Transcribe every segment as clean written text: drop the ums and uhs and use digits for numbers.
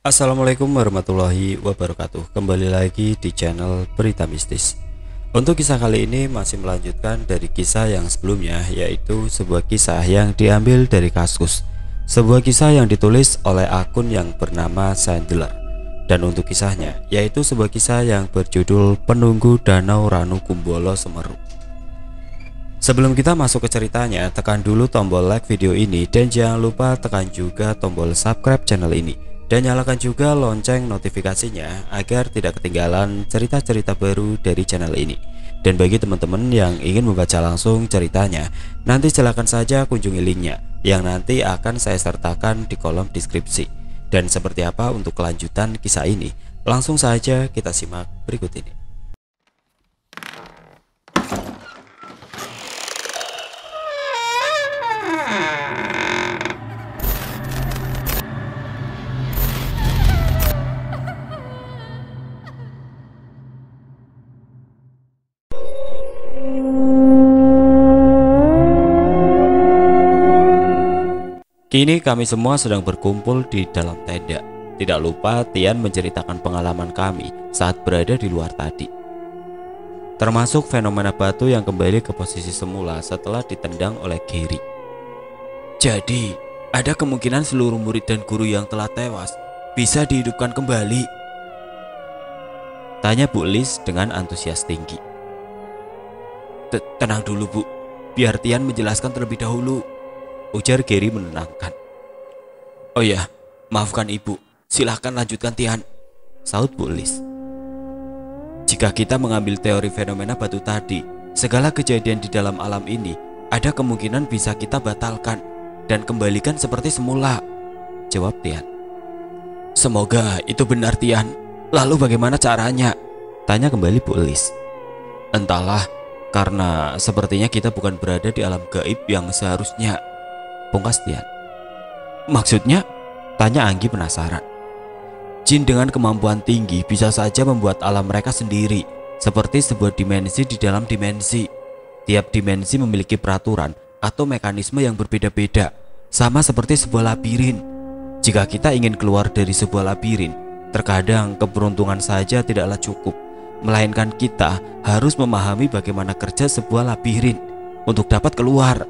Assalamualaikum warahmatullahi wabarakatuh. Kembali lagi di channel Berita Mistis. Untuk kisah kali ini masih melanjutkan dari kisah yang sebelumnya, yaitu sebuah kisah yang diambil dari Kaskus. Sebuah kisah yang ditulis oleh akun yang bernama Sandler. Dan untuk kisahnya, yaitu sebuah kisah yang berjudul Penunggu Danau Ranu Kumbolo Semeru. Sebelum kita masuk ke ceritanya, tekan dulu tombol like video ini dan jangan lupa tekan juga tombol subscribe channel ini. Dan nyalakan juga lonceng notifikasinya agar tidak ketinggalan cerita-cerita baru dari channel ini. Dan bagi teman-teman yang ingin membaca langsung ceritanya, nanti silakan saja kunjungi linknya yang nanti akan saya sertakan di kolom deskripsi. Dan seperti apa untuk kelanjutan kisah ini? Langsung saja kita simak berikut ini. Kini kami semua sedang berkumpul di dalam tenda. Tidak lupa Tian menceritakan pengalaman kami saat berada di luar tadi, termasuk fenomena batu yang kembali ke posisi semula setelah ditendang oleh Gary. Jadi, ada kemungkinan seluruh murid dan guru yang telah tewas bisa dihidupkan kembali? Tanya Bu Lis dengan antusias tinggi. Tenang dulu Bu, biar Tian menjelaskan terlebih dahulu, ujar Gary menenangkan. Oh ya, maafkan ibu, silahkan lanjutkan Tian, saut Bu Lis. Jika kita mengambil teori fenomena batu tadi, segala kejadian di dalam alam ini ada kemungkinan bisa kita batalkan dan kembalikan seperti semula, jawab Tian. Semoga itu benar Tian. Lalu bagaimana caranya? Tanya kembali Bu Lis. Entahlah, karena sepertinya kita bukan berada di alam gaib yang seharusnya, pungkas Tian. Maksudnya? Tanya Anggi penasaran. Jin dengan kemampuan tinggi bisa saja membuat alam mereka sendiri, seperti sebuah dimensi di dalam dimensi. Tiap dimensi memiliki peraturan atau mekanisme yang berbeda-beda, sama seperti sebuah labirin. Jika kita ingin keluar dari sebuah labirin, terkadang keberuntungan saja tidaklah cukup, melainkan kita harus memahami bagaimana kerja sebuah labirin untuk dapat keluar,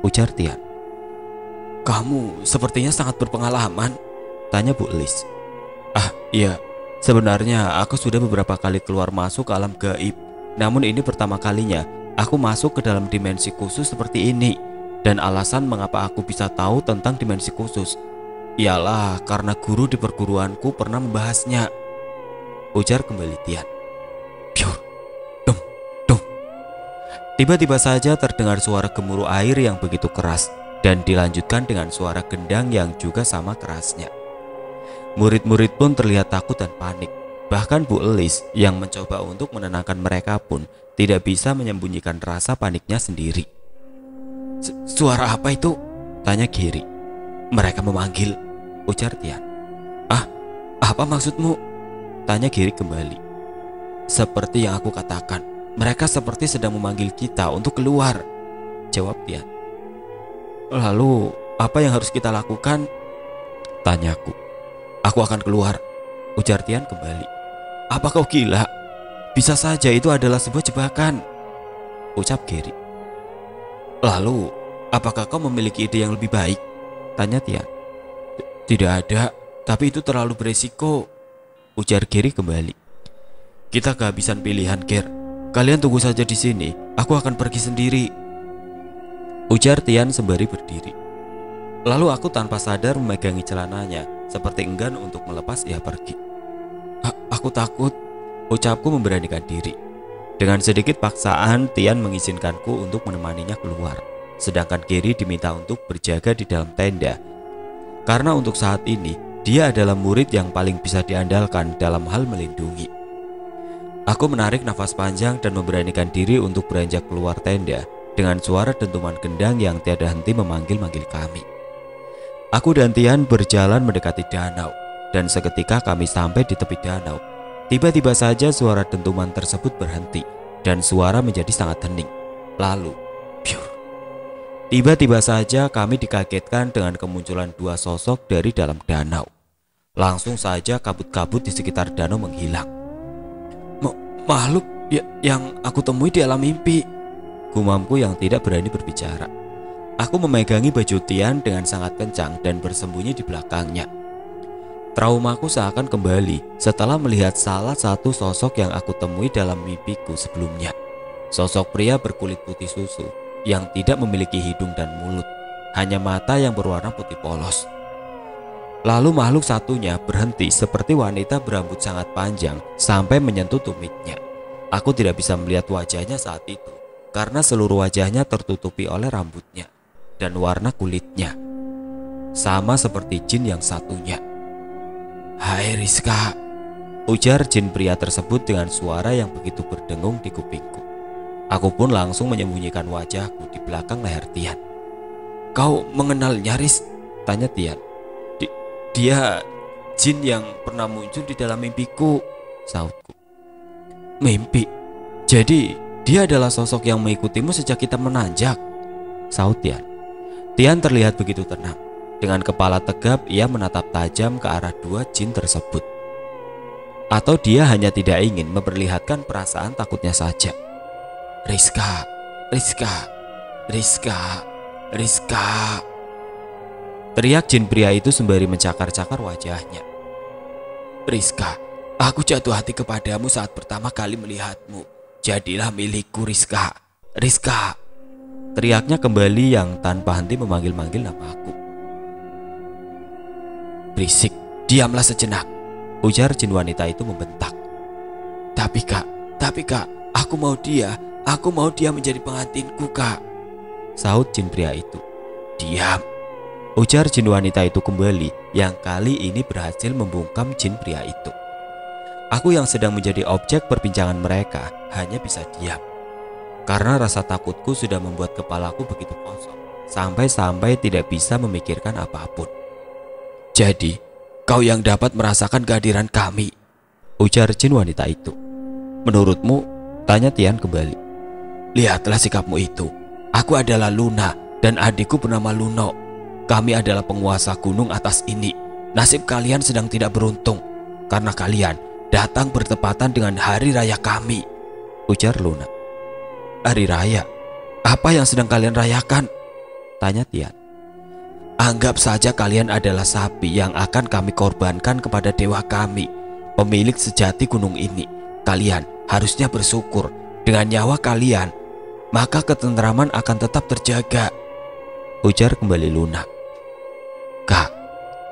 ujar Tian. Kamu sepertinya sangat berpengalaman, tanya Bu Lis. Iya, sebenarnya aku sudah beberapa kali keluar masuk ke alam gaib. Namun ini pertama kalinya aku masuk ke dalam dimensi khusus seperti ini. Dan alasan mengapa aku bisa tahu tentang dimensi khusus ialah karena guru di perguruanku pernah membahasnya, ujar kembali Tian. Piur, dum, dum. Tiba-tiba saja terdengar suara gemuruh air yang begitu keras dan dilanjutkan dengan suara gendang yang juga sama kerasnya. Murid-murid pun terlihat takut dan panik. Bahkan Bu Elis yang mencoba untuk menenangkan mereka pun tidak bisa menyembunyikan rasa paniknya sendiri. Suara apa itu? Tanya Giri. Mereka memanggil, ujar Tian. Apa maksudmu? Tanya Giri kembali. Seperti yang aku katakan, mereka seperti sedang memanggil kita untuk keluar, jawab Tian. Lalu apa yang harus kita lakukan? Tanyaku. Aku akan keluar, ujar Tian kembali. Apa kau gila? Bisa saja itu adalah sebuah jebakan, ucap Gary. Lalu apakah kau memiliki ide yang lebih baik? Tanya Tian. Tidak ada, tapi itu terlalu beresiko, ujar Gary kembali. Kita kehabisan pilihan, Ger. Kalian tunggu saja di sini, aku akan pergi sendiri, ujar Tian sembari berdiri. Lalu aku tanpa sadar memegangi celananya, seperti enggan untuk melepas ia pergi. Aku takut, ucapku memberanikan diri. Dengan sedikit paksaan, Tian mengizinkanku untuk menemaninya keluar, sedangkan Gary diminta untuk berjaga di dalam tenda. Karena untuk saat ini, dia adalah murid yang paling bisa diandalkan dalam hal melindungi. Aku menarik nafas panjang dan memberanikan diri untuk beranjak keluar tenda dengan suara dentuman gendang yang tiada henti memanggil-manggil kami. Aku dan Tian berjalan mendekati danau, dan seketika kami sampai di tepi danau. Tiba-tiba saja suara dentuman tersebut berhenti, dan suara menjadi sangat hening. Lalu, piur. Tiba-tiba saja kami dikagetkan dengan kemunculan dua sosok dari dalam danau. Langsung saja kabut-kabut di sekitar danau menghilang. Makhluk yang aku temui di alam mimpi, gumamku yang tidak berani berbicara. Aku memegangi baju Tian dengan sangat kencang dan bersembunyi di belakangnya. Traumaku seakan kembali setelah melihat salah satu sosok yang aku temui dalam mimpiku sebelumnya. Sosok pria berkulit putih susu yang tidak memiliki hidung dan mulut, hanya mata yang berwarna putih polos. Lalu makhluk satunya berhenti seperti wanita berambut sangat panjang sampai menyentuh tumitnya. Aku tidak bisa melihat wajahnya saat itu karena seluruh wajahnya tertutupi oleh rambutnya dan warna kulitnya. Sama seperti jin yang satunya. "Hai Rizka," ujar jin pria tersebut dengan suara yang begitu berdengung di kupingku. Aku pun langsung menyembunyikan wajahku di belakang leher Tian. "Kau mengenalnya, Riz?" tanya Tian. Dia jin yang pernah muncul di dalam mimpiku," sautku. "Mimpi? Jadi dia adalah sosok yang mengikutimu sejak kita menanjak?" saut Tian. Tian terlihat begitu tenang. Dengan kepala tegap ia menatap tajam ke arah dua jin tersebut. Atau dia hanya tidak ingin memperlihatkan perasaan takutnya saja. "Rizka, Rizka, Rizka, Rizka," teriak jin pria itu sembari mencakar-cakar wajahnya. "Rizka, aku jatuh hati kepadamu saat pertama kali melihatmu. Jadilah milikku, Rizka. Rizka," teriaknya kembali yang tanpa henti memanggil-manggil namaku. "Berisik, diamlah sejenak," ujar jin wanita itu membentak. Tapi kak, aku mau dia menjadi pengantinku, Kak," saut jin pria itu. "Diam," ujar jin wanita itu kembali yang kali ini berhasil membungkam jin pria itu. Aku yang sedang menjadi objek perbincangan mereka hanya bisa diam. Karena rasa takutku sudah membuat kepalaku begitu kosong, sampai-sampai tidak bisa memikirkan apapun. "Jadi, kau yang dapat merasakan kehadiran kami," ujar jin wanita itu. "Menurutmu?" tanya Tian kembali. "Lihatlah sikapmu itu. Aku adalah Luna dan adikku bernama Luno. Kami adalah penguasa gunung atas ini. Nasib kalian sedang tidak beruntung karena kalian datang bertepatan dengan hari raya kami," ujar Luna. "Hari raya? Apa yang sedang kalian rayakan?" tanya Tian. "Anggap saja kalian adalah sapi yang akan kami korbankan kepada dewa kami, pemilik sejati gunung ini. Kalian harusnya bersyukur dengan nyawa kalian, maka ketentraman akan tetap terjaga," ujar kembali Luna. "Kak,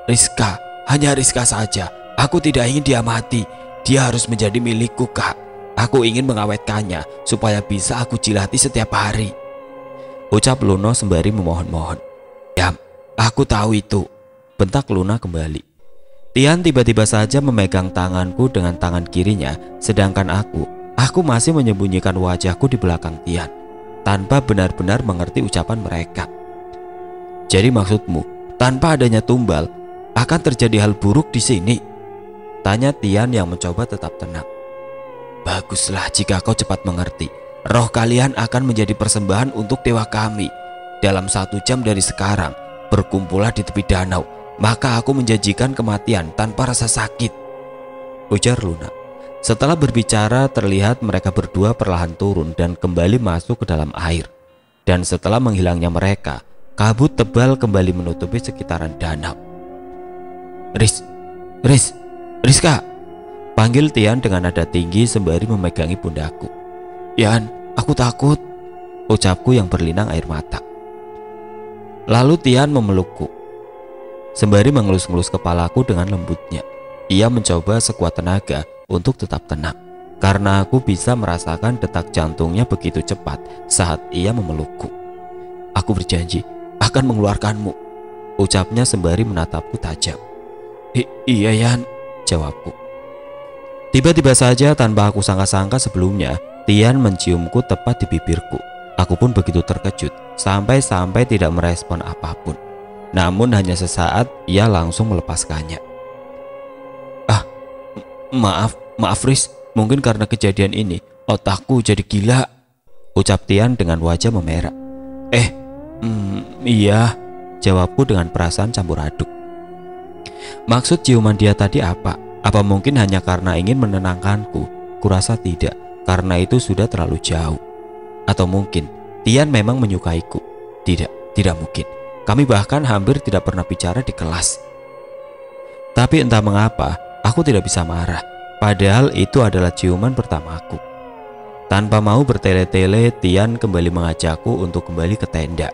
Rizka, hanya Rizka saja. Aku tidak ingin dia mati. Dia harus menjadi milikku, Kak. Aku ingin mengawetkannya supaya bisa aku jilati setiap hari," ucap Luno sembari memohon-mohon. "Ya, aku tahu itu," bentak Luna kembali. Tian tiba-tiba saja memegang tanganku dengan tangan kirinya, sedangkan aku masih menyembunyikan wajahku di belakang Tian, tanpa benar-benar mengerti ucapan mereka. "Jadi maksudmu, tanpa adanya tumbal, akan terjadi hal buruk di sini?" tanya Tian yang mencoba tetap tenang. "Baguslah jika kau cepat mengerti. Roh kalian akan menjadi persembahan untuk dewa kami. Dalam 1 jam dari sekarang, berkumpullah di tepi danau. Maka aku menjanjikan kematian tanpa rasa sakit," ujar Luna. Setelah berbicara, terlihat mereka berdua perlahan turun dan kembali masuk ke dalam air. Dan setelah menghilangnya mereka, kabut tebal kembali menutupi sekitaran danau. Rizka," panggil Tian dengan nada tinggi sembari memegangi pundakku. "Yan, aku takut," ucapku yang berlinang air mata. Lalu Tian memelukku sembari mengelus-ngelus kepalaku dengan lembutnya. Ia mencoba sekuat tenaga untuk tetap tenang, karena aku bisa merasakan detak jantungnya begitu cepat saat ia memelukku. "Aku berjanji akan mengeluarkanmu," ucapnya sembari menatapku tajam. Iya Yan," jawabku. Tiba-tiba saja tanpa aku sangka-sangka sebelumnya, Tian menciumku tepat di bibirku. Aku pun begitu terkejut sampai-sampai tidak merespon apapun. Namun hanya sesaat ia langsung melepaskannya. Maaf Riz, mungkin karena kejadian ini otakku jadi gila," ucap Tian dengan wajah memerah. Iya," jawabku dengan perasaan campur aduk. Maksud ciuman dia tadi apa? Apa mungkin hanya karena ingin menenangkanku? Kurasa tidak, karena itu sudah terlalu jauh. Atau mungkin Tian memang menyukaiku? Tidak mungkin. Kami bahkan hampir tidak pernah bicara di kelas. Tapi entah mengapa, aku tidak bisa marah. Padahal itu adalah ciuman pertamaku. Tanpa mau bertele-tele, Tian kembali mengajakku untuk kembali ke tenda.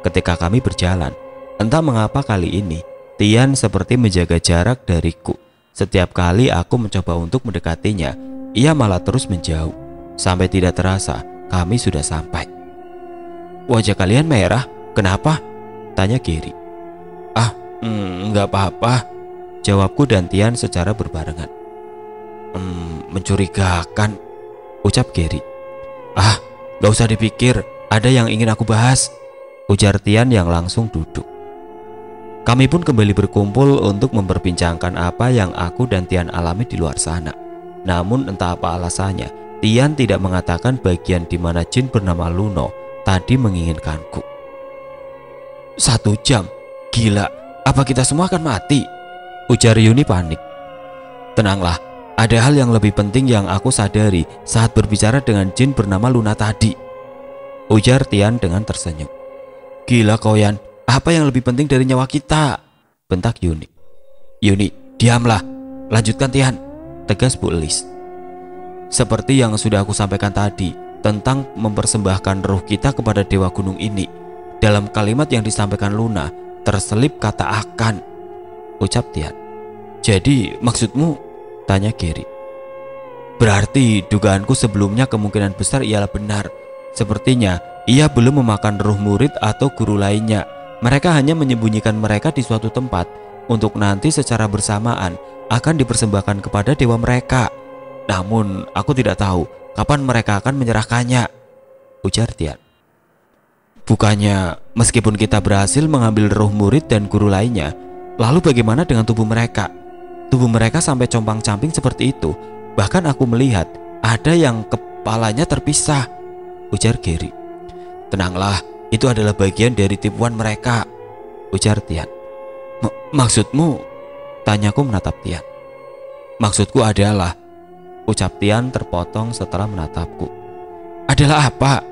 Ketika kami berjalan, entah mengapa kali ini Tian seperti menjaga jarak dariku. Setiap kali aku mencoba untuk mendekatinya, ia malah terus menjauh. Sampai tidak terasa, kami sudah sampai. "Wajah kalian merah, kenapa?" tanya Gary. Enggak apa-apa," jawabku dan Tian secara berbarengan. Mencurigakan," ucap Gary. Gak usah dipikir, ada yang ingin aku bahas," ujar Tian yang langsung duduk. Kami pun kembali berkumpul untuk memperbincangkan apa yang aku dan Tian alami di luar sana. Namun entah apa alasannya, Tian tidak mengatakan bagian di mana jin bernama Luno tadi menginginkanku. 1 jam? Gila, apa kita semua akan mati? Ujar Yuni panik. "Tenanglah, ada hal yang lebih penting yang aku sadari saat berbicara dengan jin bernama Luna tadi," ujar Tian dengan tersenyum. "Gila kau, Yan. Apa yang lebih penting dari nyawa kita?" bentak Yuni. "Yuni, diamlah. Lanjutkan Tian," tegas Bu Elis. "Seperti yang sudah aku sampaikan tadi tentang mempersembahkan ruh kita kepada Dewa Gunung ini. Dalam kalimat yang disampaikan Luna terselip kata akan," ucap Tian. "Jadi maksudmu?" tanya Gary. "Berarti dugaanku sebelumnya kemungkinan besar ialah benar. Sepertinya ia belum memakan ruh murid atau guru lainnya. Mereka hanya menyembunyikan mereka di suatu tempat untuk nanti secara bersamaan akan dipersembahkan kepada dewa mereka. Namun aku tidak tahu kapan mereka akan menyerahkannya," ujar Tian. "Bukannya meskipun kita berhasil mengambil roh murid dan guru lainnya, lalu bagaimana dengan tubuh mereka? Tubuh mereka sampai compang-camping seperti itu. Bahkan aku melihat ada yang kepalanya terpisah," ujar Gary. "Tenanglah, itu adalah bagian dari tipuan mereka," ujar Tian. Maksudmu?" tanyaku menatap Tian. "Maksudku adalah," ucap Tian terpotong setelah menatapku. "Adalah apa?"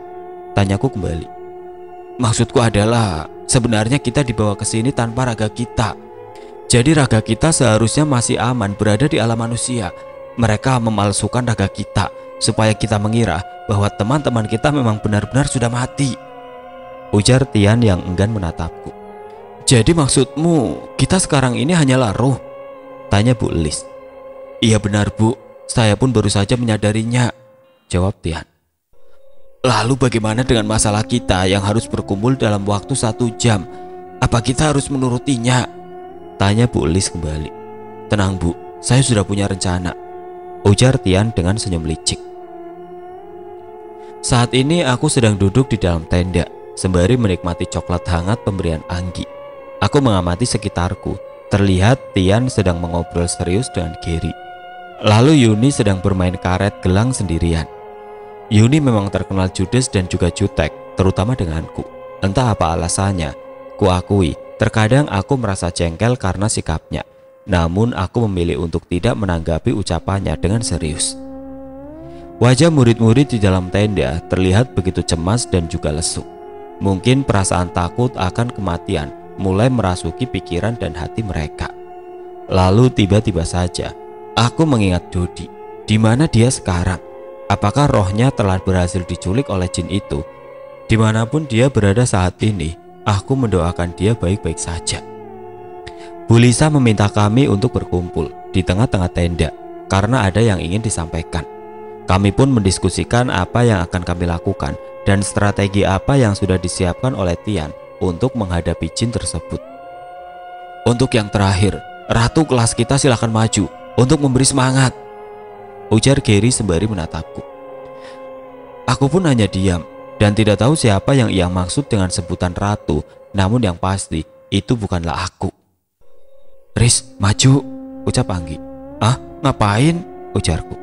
tanyaku kembali. "Maksudku adalah sebenarnya kita dibawa ke sini tanpa raga kita. Jadi raga kita seharusnya masih aman berada di alam manusia. Mereka memalsukan raga kita supaya kita mengira bahwa teman-teman kita memang benar-benar sudah mati," ujar Tian yang enggan menatapku. "Jadi maksudmu kita sekarang ini hanyalah ruh?" tanya Bu Elis. "Iya benar Bu, saya pun baru saja menyadarinya," jawab Tian. "Lalu bagaimana dengan masalah kita yang harus berkumpul dalam waktu 1 jam? Apa kita harus menurutinya?" tanya Bu Elis kembali. "Tenang Bu, saya sudah punya rencana," ujar Tian dengan senyum licik. Saat ini aku sedang duduk di dalam tenda sembari menikmati coklat hangat pemberian Anggi. Aku mengamati sekitarku. Terlihat Tian sedang mengobrol serius dengan Gary. Lalu Yuni sedang bermain karet gelang sendirian. Yuni memang terkenal judes dan juga jutek, terutama denganku. Entah apa alasannya, kuakui terkadang aku merasa jengkel karena sikapnya. Namun aku memilih untuk tidak menanggapi ucapannya dengan serius. Wajah murid-murid di dalam tenda terlihat begitu cemas dan juga lesu. Mungkin perasaan takut akan kematian mulai merasuki pikiran dan hati mereka. Lalu tiba-tiba saja aku mengingat Dodi. Di mana dia sekarang? Apakah rohnya telah berhasil diculik oleh jin itu? Dimanapun dia berada saat ini, aku mendoakan dia baik-baik saja. Bu Lisa meminta kami untuk berkumpul di tengah-tengah tenda karena ada yang ingin disampaikan. Kami pun mendiskusikan apa yang akan kami lakukan dan strategi apa yang sudah disiapkan oleh Tian untuk menghadapi jin tersebut. "Untuk yang terakhir, ratu kelas kita silahkan maju untuk memberi semangat," ujar Gary sembari menatapku. Aku pun hanya diam dan tidak tahu siapa yang ia maksud dengan sebutan ratu. Namun yang pasti itu bukanlah aku. "Riz, maju," ucap Anggi. "Ah, ngapain?" ujarku.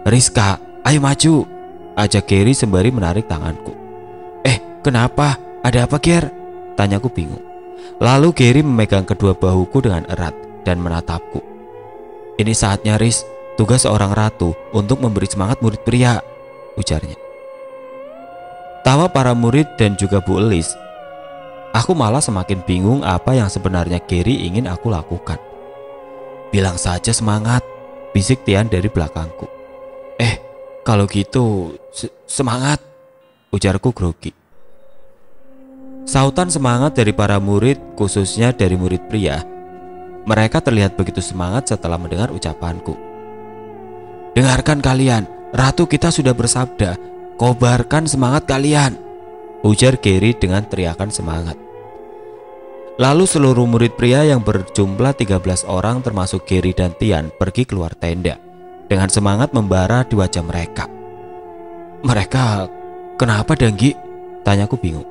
"Rizka, ayo maju," ajak Gary sembari menarik tanganku. Kenapa? Ada apa, Ger?" tanyaku bingung. Lalu Gary memegang kedua bahuku dengan erat. dan menatapku. "Ini saatnya, Riz, tugas seorang ratu untuk memberi semangat murid pria," ujarnya. Tawa para murid dan juga Bu Elis. Aku malah semakin bingung apa yang sebenarnya Gary ingin aku lakukan. "Bilang saja semangat," bisik Tian dari belakangku. Kalau gitu semangat," ujarku grogi. Sautan semangat dari para murid, khususnya dari murid pria. Mereka terlihat begitu semangat setelah mendengar ucapanku. "Dengarkan kalian, ratu kita sudah bersabda, kobarkan semangat kalian," ujar Gary dengan teriakan semangat. Lalu seluruh murid pria yang berjumlah 13 orang termasuk Gary dan Tian pergi keluar tenda dengan semangat membara di wajah mereka. "Mereka kenapa, Danggi?" tanyaku bingung.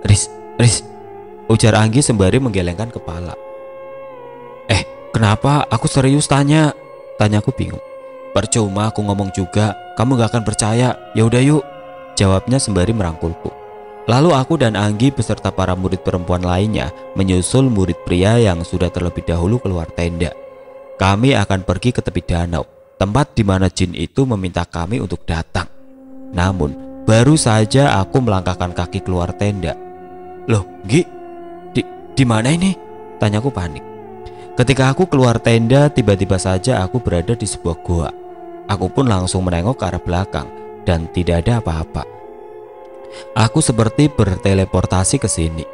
Riz," ujar Anggi sembari menggelengkan kepala. Kenapa? Aku serius tanyaku bingung. "Percuma aku ngomong juga, kamu gak akan percaya. Ya udah yuk," jawabnya sembari merangkulku. Lalu aku dan Anggi beserta para murid perempuan lainnya menyusul murid pria yang sudah terlebih dahulu keluar tenda. Kami akan pergi ke tepi danau, tempat di mana jin itu meminta kami untuk datang. Namun baru saja aku melangkahkan kaki keluar tenda. "Loh, Gi, di mana ini?" tanyaku panik. Ketika aku keluar tenda, tiba-tiba saja aku berada di sebuah goa. Aku pun langsung menengok ke arah belakang dan tidak ada apa-apa. Aku seperti berteleportasi ke sini.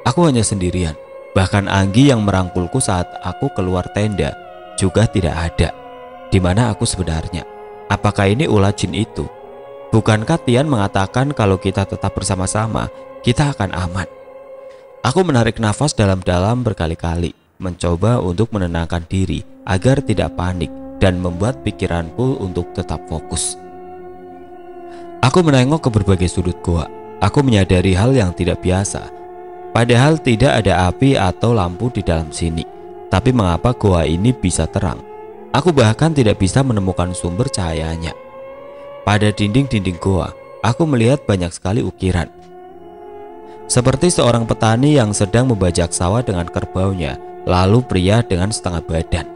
Aku hanya sendirian. Bahkan Anggi yang merangkulku saat aku keluar tenda juga tidak ada. Di mana aku sebenarnya? Apakah ini ulah jin itu? Bukankah Tian mengatakan kalau kita tetap bersama-sama, kita akan aman? Aku menarik nafas dalam-dalam berkali-kali, mencoba untuk menenangkan diri agar tidak panik dan membuat pikiranku untuk tetap fokus. Aku menengok ke berbagai sudut goa. Aku menyadari hal yang tidak biasa. Padahal tidak ada api atau lampu di dalam sini. Tapi mengapa goa ini bisa terang? Aku bahkan tidak bisa menemukan sumber cahayanya. Pada dinding-dinding goa, aku melihat banyak sekali ukiran. Seperti seorang petani yang sedang membajak sawah dengan kerbaunya, lalu pria dengan setengah badan.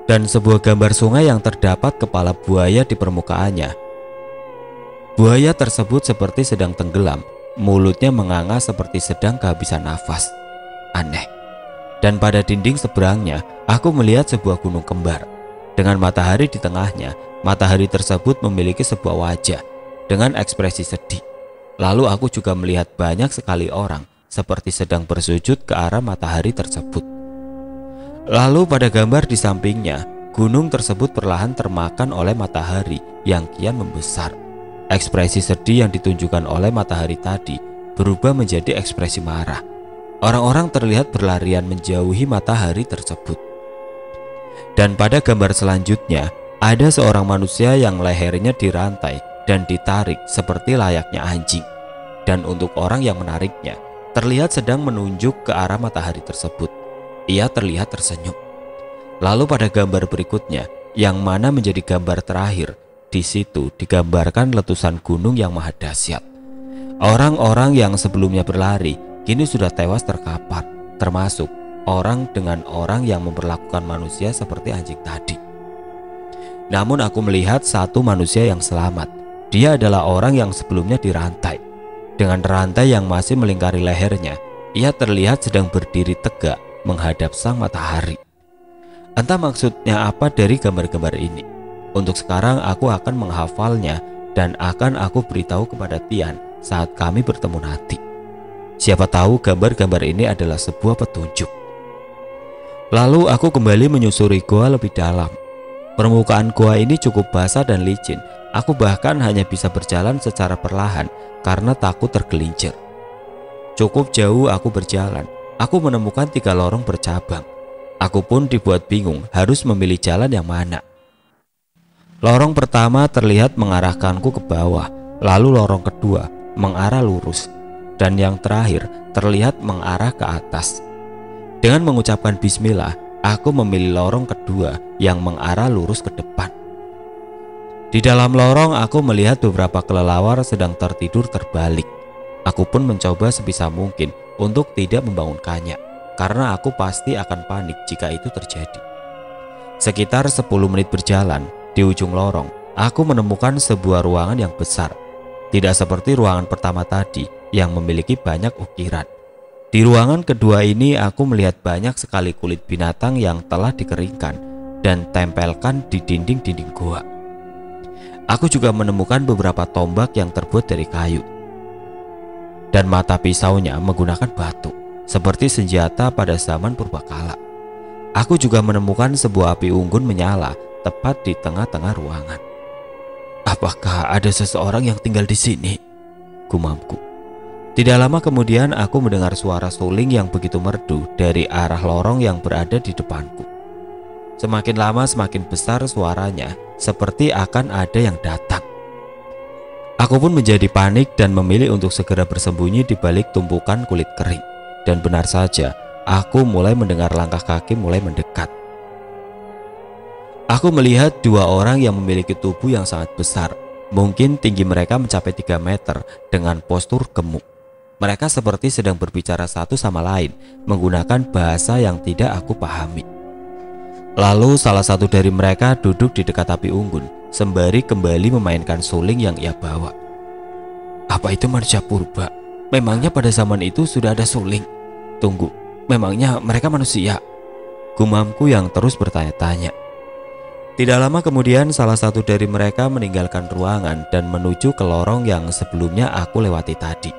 Dan sebuah gambar sungai yang terdapat kepala buaya di permukaannya. Buaya tersebut seperti sedang tenggelam, mulutnya menganga seperti sedang kehabisan nafas. Aneh. Dan pada dinding seberangnya, aku melihat sebuah gunung kembar. Dengan matahari di tengahnya, matahari tersebut memiliki sebuah wajah dengan ekspresi sedih. Lalu aku juga melihat banyak sekali orang seperti sedang bersujud ke arah matahari tersebut. Lalu pada gambar di sampingnya, gunung tersebut perlahan termakan oleh matahari yang kian membesar. Ekspresi sedih yang ditunjukkan oleh matahari tadi berubah menjadi ekspresi marah. Orang-orang terlihat berlarian menjauhi matahari tersebut. Dan pada gambar selanjutnya, ada seorang manusia yang lehernya dirantai dan ditarik seperti layaknya anjing. Dan untuk orang yang menariknya, terlihat sedang menunjuk ke arah matahari tersebut. Ia terlihat tersenyum. Lalu pada gambar berikutnya, yang mana menjadi gambar terakhir, di situ digambarkan letusan gunung yang maha dahsyat. Orang-orang yang sebelumnya berlari kini sudah tewas terkapar, termasuk orang dengan orang yang memperlakukan manusia seperti anjing tadi. Namun aku melihat satu manusia yang selamat. Dia adalah orang yang sebelumnya dirantai. Dengan rantai yang masih melingkari lehernya, ia terlihat sedang berdiri tegak menghadap sang matahari. Entah maksudnya apa dari gambar-gambar ini. Untuk sekarang aku akan menghafalnya dan akan aku beritahu kepada Tian saat kami bertemu nanti. Siapa tahu gambar-gambar ini adalah sebuah petunjuk. Lalu aku kembali menyusuri goa lebih dalam. Permukaan goa ini cukup basah dan licin. Aku bahkan hanya bisa berjalan secara perlahan karena takut tergelincir. Cukup jauh aku berjalan, aku menemukan 3 lorong bercabang. Aku pun dibuat bingung harus memilih jalan yang mana. Lorong pertama terlihat mengarahkanku ke bawah, lalu lorong kedua mengarah lurus, dan yang terakhir terlihat mengarah ke atas. Dengan mengucapkan bismillah, aku memilih lorong kedua yang mengarah lurus ke depan. Di dalam lorong aku melihat beberapa kelelawar sedang tertidur terbalik. Aku pun mencoba sebisa mungkin untuk tidak membangunkannya. karena aku pasti akan panik jika itu terjadi. Sekitar 10 menit berjalan, di ujung lorong, aku menemukan sebuah ruangan yang besar. Tidak seperti ruangan pertama tadi yang memiliki banyak ukiran. Di ruangan kedua ini aku melihat banyak sekali kulit binatang yang telah dikeringkan dan tempelkan di dinding-dinding gua. Aku juga menemukan beberapa tombak yang terbuat dari kayu. Dan mata pisaunya menggunakan batu, seperti senjata pada zaman purbakala. Aku juga menemukan sebuah api unggun menyala tepat di tengah-tengah ruangan. Apakah ada seseorang yang tinggal di sini? Gumamku. Tidak lama kemudian aku mendengar suara suling yang begitu merdu dari arah lorong yang berada di depanku. Semakin lama semakin besar suaranya, seperti akan ada yang datang. Aku pun menjadi panik dan memilih untuk segera bersembunyi di balik tumpukan kulit kering. Dan benar saja, aku mulai mendengar langkah kaki mulai mendekat. Aku melihat dua orang yang memiliki tubuh yang sangat besar. Mungkin tinggi mereka mencapai 3 meter dengan postur gemuk. Mereka seperti sedang berbicara satu sama lain menggunakan bahasa yang tidak aku pahami. Lalu salah satu dari mereka duduk di dekat api unggun sembari kembali memainkan suling yang ia bawa. Apa itu manusia purba? Memangnya pada zaman itu sudah ada suling? Tunggu, memangnya mereka manusia? Gumamku yang terus bertanya-tanya. Tidak lama kemudian salah satu dari mereka meninggalkan ruangan dan menuju ke lorong yang sebelumnya aku lewati tadi.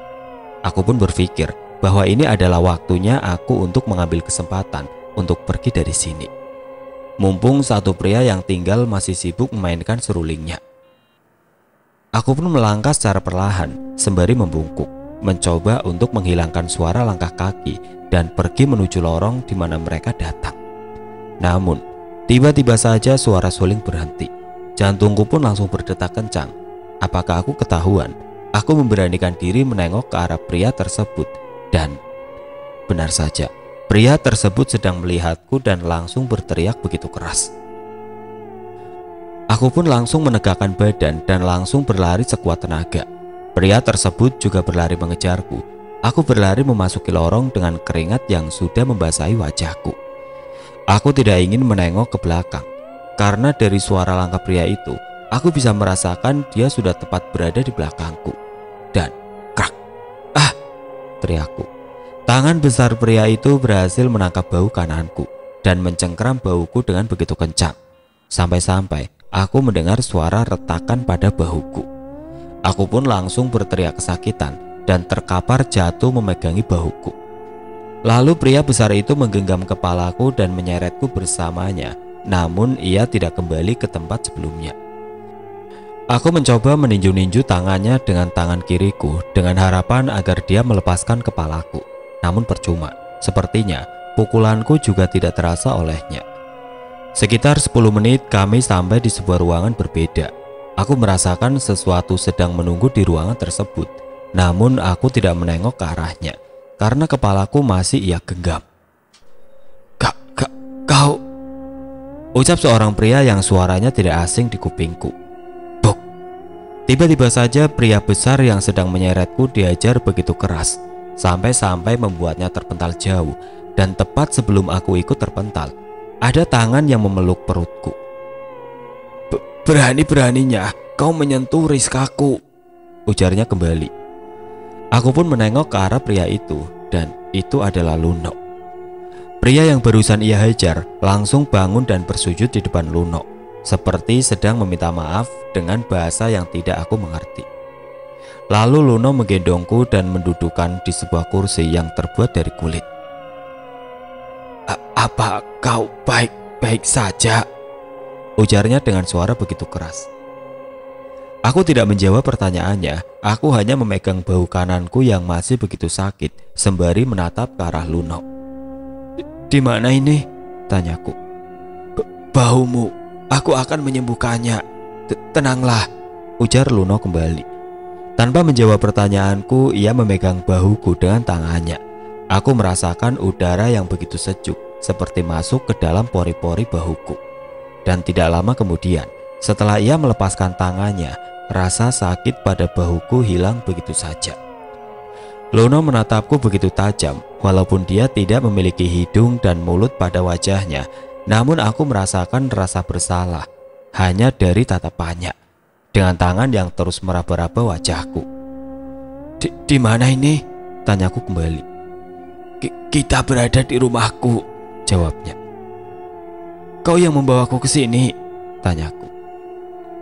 Aku pun berpikir bahwa ini adalah waktunya aku untuk mengambil kesempatan untuk pergi dari sini. Mumpung satu pria yang tinggal masih sibuk memainkan serulingnya. Aku pun melangkah secara perlahan sembari membungkuk, mencoba untuk menghilangkan suara langkah kaki dan pergi menuju lorong di mana mereka datang. Namun, tiba-tiba saja suara suling berhenti. Jantungku pun langsung berdetak kencang. Apakah aku ketahuan? Aku memberanikan diri menengok ke arah pria tersebut dan benar saja, pria tersebut sedang melihatku dan langsung berteriak begitu keras. Aku pun langsung menegakkan badan dan langsung berlari sekuat tenaga. Pria tersebut juga berlari mengejarku. Aku berlari memasuki lorong dengan keringat yang sudah membasahi wajahku. Aku tidak ingin menengok ke belakang karena dari suara langkah pria itu aku bisa merasakan dia sudah tepat berada di belakangku. Dan krak, teriakku. Tangan besar pria itu berhasil menangkap bahu kananku dan mencengkeram bahuku dengan begitu kencang. Sampai-sampai aku mendengar suara retakan pada bahuku. Aku pun langsung berteriak kesakitan dan terkapar jatuh memegangi bahuku. Lalu pria besar itu menggenggam kepalaku dan menyeretku bersamanya. Namun ia tidak kembali ke tempat sebelumnya. Aku mencoba meninju-ninju tangannya dengan tangan kiriku dengan harapan agar dia melepaskan kepalaku. Namun percuma, sepertinya pukulanku juga tidak terasa olehnya. Sekitar 10 menit kami sampai di sebuah ruangan berbeda. Aku merasakan sesuatu sedang menunggu di ruangan tersebut. Namun aku tidak menengok ke arahnya karena kepalaku masih ia genggam. Kau, ucap seorang pria yang suaranya tidak asing di kupingku. Tiba-tiba saja pria besar yang sedang menyeretku diajar begitu keras, sampai-sampai membuatnya terpental jauh. Dan tepat sebelum aku ikut terpental, ada tangan yang memeluk perutku. Berani-beraninya kau menyentuh rizkaku, ujarnya kembali. Aku pun menengok ke arah pria itu, dan itu adalah Luno. Pria yang barusan ia hajar langsung bangun dan bersujud di depan Luno, seperti sedang meminta maaf dengan bahasa yang tidak aku mengerti. Lalu Luno menggendongku dan mendudukkan di sebuah kursi yang terbuat dari kulit. Apa kau baik-baik saja? Ujarnya dengan suara begitu keras. Aku tidak menjawab pertanyaannya. Aku hanya memegang bahu kananku yang masih begitu sakit sembari menatap ke arah Luno. Di mana ini? Tanyaku. Bahumu. Aku akan menyembuhkannya. Tenanglah, ujar Luno kembali. Tanpa menjawab pertanyaanku, ia memegang bahuku dengan tangannya. Aku merasakan udara yang begitu sejuk, seperti masuk ke dalam pori-pori bahuku. Dan tidak lama kemudian, setelah ia melepaskan tangannya, rasa sakit pada bahuku hilang begitu saja. Luno menatapku begitu tajam, walaupun dia tidak memiliki hidung dan mulut pada wajahnya, namun aku merasakan rasa bersalah hanya dari tatapannya, dengan tangan yang terus meraba-raba wajahku. Di mana ini? Tanyaku kembali. Kita berada di rumahku, jawabnya. Kau yang membawaku ke sini? Tanyaku.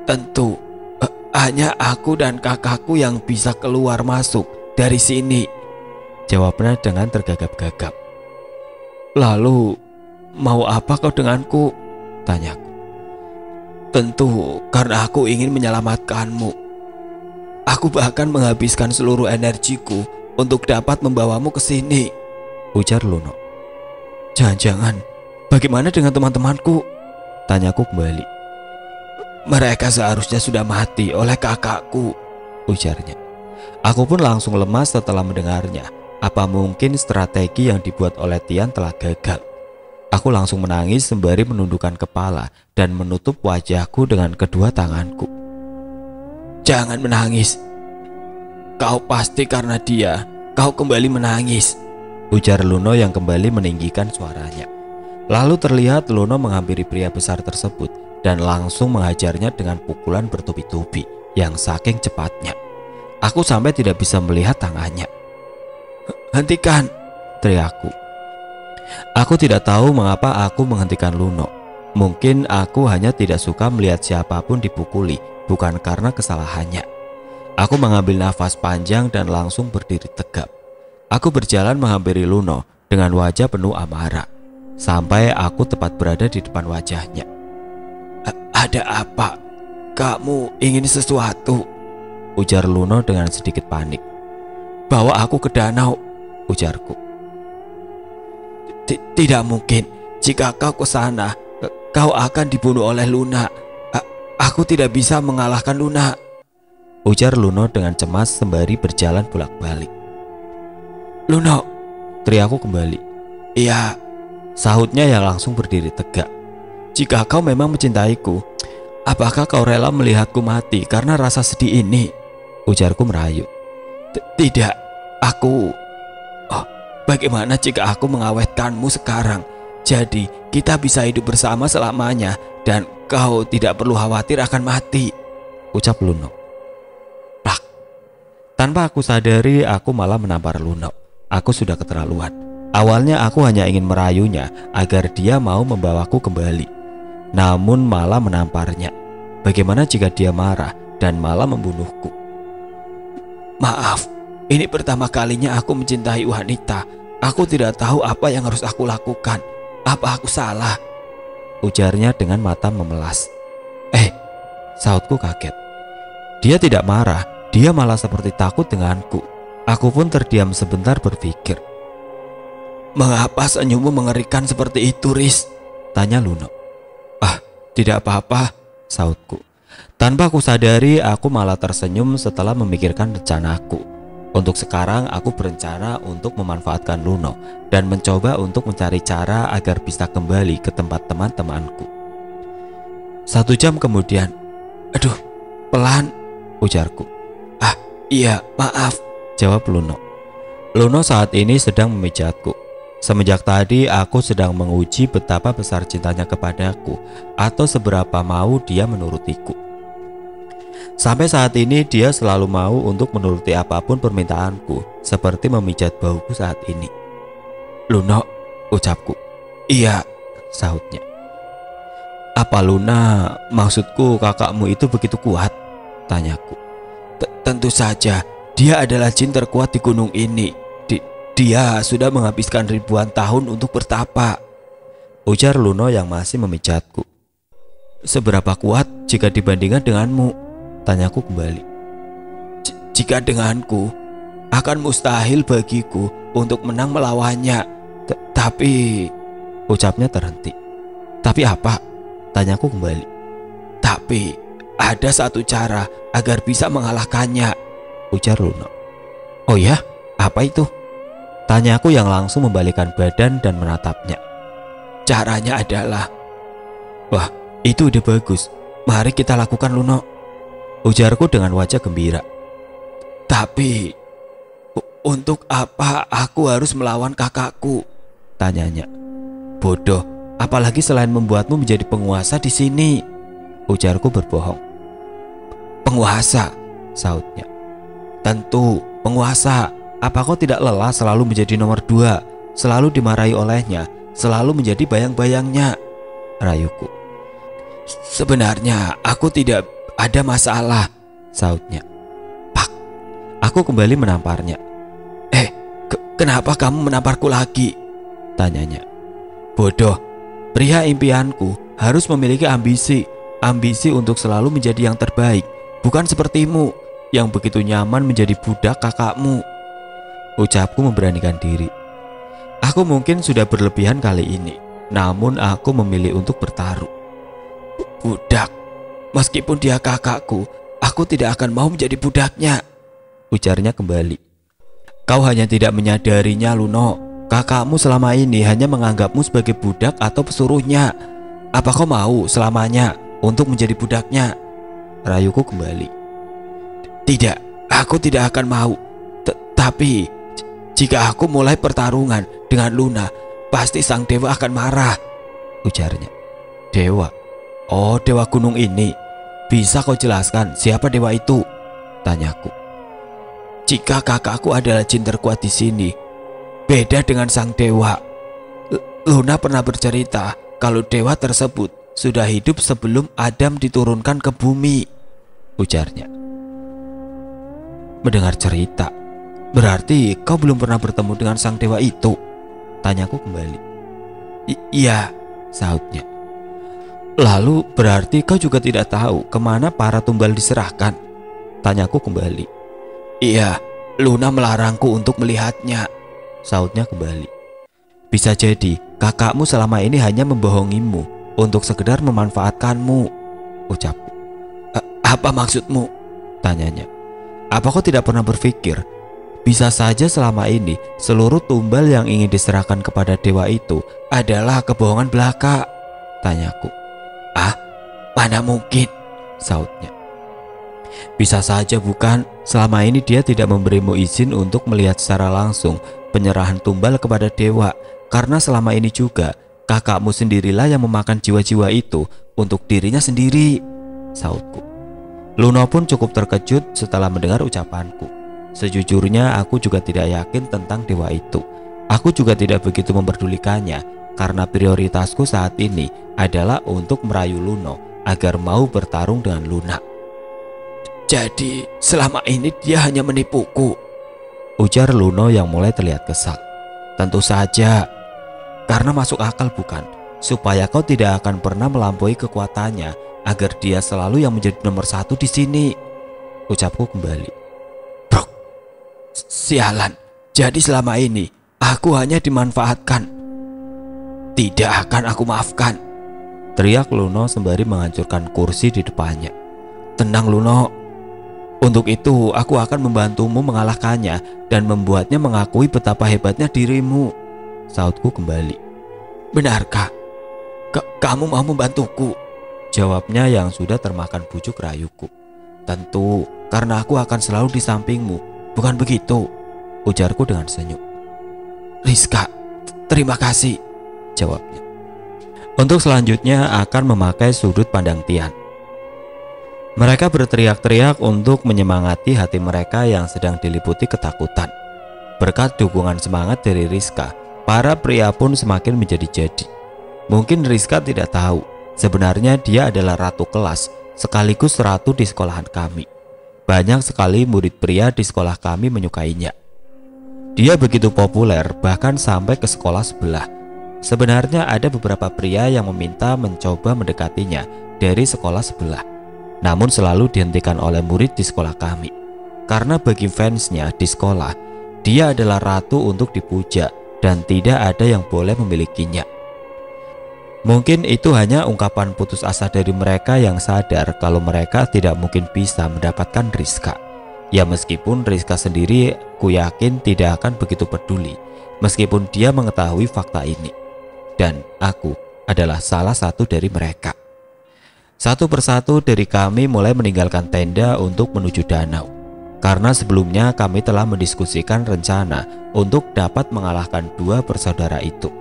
Tentu, hanya aku dan kakakku yang bisa keluar masuk dari sini, jawabnya dengan tergagap-gagap. Lalu, mau apa kau denganku? Tanyaku. Tentu karena aku ingin menyelamatkanmu. Aku bahkan menghabiskan seluruh energiku untuk dapat membawamu ke sini, ujar Luno. Jangan-jangan, bagaimana dengan teman-temanku? Tanyaku kembali. Mereka seharusnya sudah mati oleh kakakku, ujarnya. Aku pun langsung lemas setelah mendengarnya. Apa mungkin strategi yang dibuat oleh Tian telah gagal? Aku langsung menangis sembari menundukkan kepala dan menutup wajahku dengan kedua tanganku. Jangan menangis. Kau pasti karena dia, kau kembali menangis, ujar Luno yang kembali meninggikan suaranya. Lalu terlihat Luno menghampiri pria besar tersebut dan langsung menghajarnya dengan pukulan bertubi-tubi yang saking cepatnya. Aku sampai tidak bisa melihat tangannya. Hentikan, teriakku. Aku tidak tahu mengapa aku menghentikan Luno. Mungkin aku hanya tidak suka melihat siapapun dipukuli, bukan karena kesalahannya. Aku mengambil nafas panjang dan langsung berdiri tegap. Aku berjalan menghampiri Luno dengan wajah penuh amarah, sampai aku tepat berada di depan wajahnya. Ada apa? Kamu ingin sesuatu? Ujar Luno dengan sedikit panik. Bawa aku ke danau, ujarku. Tidak mungkin. Jika kau ke sana, kau akan dibunuh oleh Luna. Aku tidak bisa mengalahkan Luna, ujar Luno dengan cemas sembari berjalan bolak-balik. Luno, teriakku kembali. Iya, sahutnya yang langsung berdiri tegak. Jika kau memang mencintaiku, apakah kau rela melihatku mati karena rasa sedih ini? Ujarku merayu. Tidak, aku... Oh, bagaimana jika aku mengawetkanmu sekarang? Jadi kita bisa hidup bersama selamanya dan kau tidak perlu khawatir akan mati, ucap Luno. Plak. Tanpa aku sadari, aku malah menampar Luno. Aku sudah keterlaluan. Awalnya aku hanya ingin merayunya agar dia mau membawaku kembali, namun malah menamparnya. Bagaimana jika dia marah dan malah membunuhku? Maaf, ini pertama kalinya aku mencintai wanita. Aku tidak tahu apa yang harus aku lakukan. Apa aku salah? Ujarnya dengan mata memelas. Sautku kaget. Dia tidak marah, dia malah seperti takut denganku. Aku pun terdiam sebentar berpikir. Mengapa senyummu mengerikan seperti itu, Riz? Tanya Luno. Tidak apa-apa, sautku. Tanpa aku sadari, aku malah tersenyum setelah memikirkan rencanaku. Untuk sekarang aku berencana untuk memanfaatkan Luno dan mencoba untuk mencari cara agar bisa kembali ke tempat teman-temanku. 1 jam kemudian. Aduh, pelan, ujarku. Iya, maaf, jawab Luno. Luno saat ini sedang memijatku. Semenjak tadi aku sedang menguji betapa besar cintanya kepadaku atau seberapa mau dia menurutiku. Sampai saat ini dia selalu mau untuk menuruti apapun permintaanku, seperti memijat bahuku saat ini. Luno, ucapku. Iya, sahutnya. Apa Luna, maksudku kakakmu itu begitu kuat? Tanyaku. Tentu saja, dia adalah jin terkuat di gunung ini. Dia sudah menghabiskan ribuan tahun untuk bertapa, ujar Luno yang masih memijatku. Seberapa kuat jika dibandingkan denganmu? Tanyaku kembali. Jika denganku, akan mustahil bagiku untuk menang melawannya. Tapi, ucapnya terhenti. Tapi apa? Tanyaku kembali. Tapi, ada satu cara agar bisa mengalahkannya, ujar Luno. Oh ya? Apa itu? Tanyaku yang langsung membalikkan badan dan menatapnya. Caranya adalah... Wah, itu ide bagus. Mari kita lakukan, Luno, ujarku dengan wajah gembira. Tapi Untuk apa aku harus melawan kakakku? Tanyanya. Bodoh, apalagi selain membuatmu menjadi penguasa di sini, ujarku berbohong. Penguasa, sahutnya. Tentu, penguasa. Apa kau tidak lelah selalu menjadi nomor 2, selalu dimarahi olehnya, selalu menjadi bayang-bayangnya? Rayuku. Sebenarnya aku tidak ada masalah, sahutnya. Pak, aku kembali menamparnya. Kenapa kamu menamparku lagi? Tanyanya. Bodoh, pria impianku harus memiliki ambisi untuk selalu menjadi yang terbaik, bukan sepertimu yang begitu nyaman menjadi budak kakakmu. Ucapku memberanikan diri. Aku mungkin sudah berlebihan kali ini, namun aku memilih untuk bertaruh. Budak, meskipun dia kakakku, aku tidak akan mau menjadi budaknya, ujarnya kembali. Kau hanya tidak menyadarinya, Luno. Kakakmu selama ini hanya menganggapmu sebagai budak atau pesuruhnya. Apa kau mau selamanya untuk menjadi budaknya? Rayuku kembali. Tidak, aku tidak akan mau. Tapi jika aku mulai pertarungan dengan Luna, pasti sang dewa akan marah, ujarnya. Dewa? Oh, dewa gunung ini. Bisa kau jelaskan siapa dewa itu? Tanyaku. Jika kakakku adalah jin terkuat di sini, beda dengan sang dewa. Luna pernah bercerita kalau dewa tersebut sudah hidup sebelum Adam diturunkan ke bumi, ujarnya. Mendengar cerita, berarti kau belum pernah bertemu dengan sang dewa itu? Tanyaku kembali. Iya, sahutnya. Lalu berarti kau juga tidak tahu kemana para tumbal diserahkan? Tanyaku kembali. Iya, Luna melarangku untuk melihatnya, sahutnya kembali. Bisa jadi kakakmu selama ini hanya membohongimu untuk sekedar memanfaatkanmu, ucapku. Apa maksudmu? Tanyanya. Apa kau tidak pernah berpikir bisa saja selama ini seluruh tumbal yang ingin diserahkan kepada dewa itu adalah kebohongan belaka? Tanyaku. Mana mungkin, sahutnya. Bisa saja bukan, selama ini dia tidak memberimu izin untuk melihat secara langsung penyerahan tumbal kepada dewa, karena selama ini juga kakakmu sendirilah yang memakan jiwa-jiwa itu untuk dirinya sendiri, sahutku. Luna pun cukup terkejut setelah mendengar ucapanku. Sejujurnya aku juga tidak yakin tentang dewa itu. Aku juga tidak begitu memperdulikannya, karena prioritasku saat ini adalah untuk merayu Luno agar mau bertarung dengan Luna. Jadi selama ini dia hanya menipuku, ujar Luno yang mulai terlihat kesal. Tentu saja, karena masuk akal bukan? Supaya kau tidak akan pernah melampaui kekuatannya agar dia selalu yang menjadi nomor 1 di sini, ucapku kembali. Brok, sialan. Jadi selama ini aku hanya dimanfaatkan. Tidak akan aku maafkan, teriak Luno sembari menghancurkan kursi di depannya. Tenang Luno, untuk itu aku akan membantumu mengalahkannya dan membuatnya mengakui betapa hebatnya dirimu, sahutku kembali. Benarkah? Kamu mau membantuku? Jawabnya yang sudah termakan bujuk rayuku. Tentu, karena aku akan selalu di sampingmu, bukan begitu? Ujarku dengan senyum. Rizka, terima kasih, jawabnya. Untuk selanjutnya akan memakai sudut pandang Tian. Mereka berteriak-teriak untuk menyemangati hati mereka yang sedang diliputi ketakutan. Berkat dukungan semangat dari Rizka, para pria pun semakin menjadi-jadi. Mungkin Rizka tidak tahu, sebenarnya dia adalah ratu kelas, sekaligus ratu di sekolahan kami. Banyak sekali murid pria di sekolah kami menyukainya. Dia begitu populer bahkan sampai ke sekolah sebelah. Sebenarnya ada beberapa pria yang meminta mencoba mendekatinya dari sekolah sebelah, namun selalu dihentikan oleh murid di sekolah kami. Karena bagi fansnya di sekolah, dia adalah ratu untuk dipuja dan tidak ada yang boleh memilikinya. Mungkin itu hanya ungkapan putus asa dari mereka yang sadar kalau mereka tidak mungkin bisa mendapatkan Rizka. Ya meskipun Rizka sendiri ku yakin tidak akan begitu peduli, meskipun dia mengetahui fakta ini. Dan aku adalah salah satu dari mereka. Satu persatu dari kami mulai meninggalkan tenda untuk menuju danau. karena sebelumnya kami telah mendiskusikan rencana untuk dapat mengalahkan dua bersaudara itu.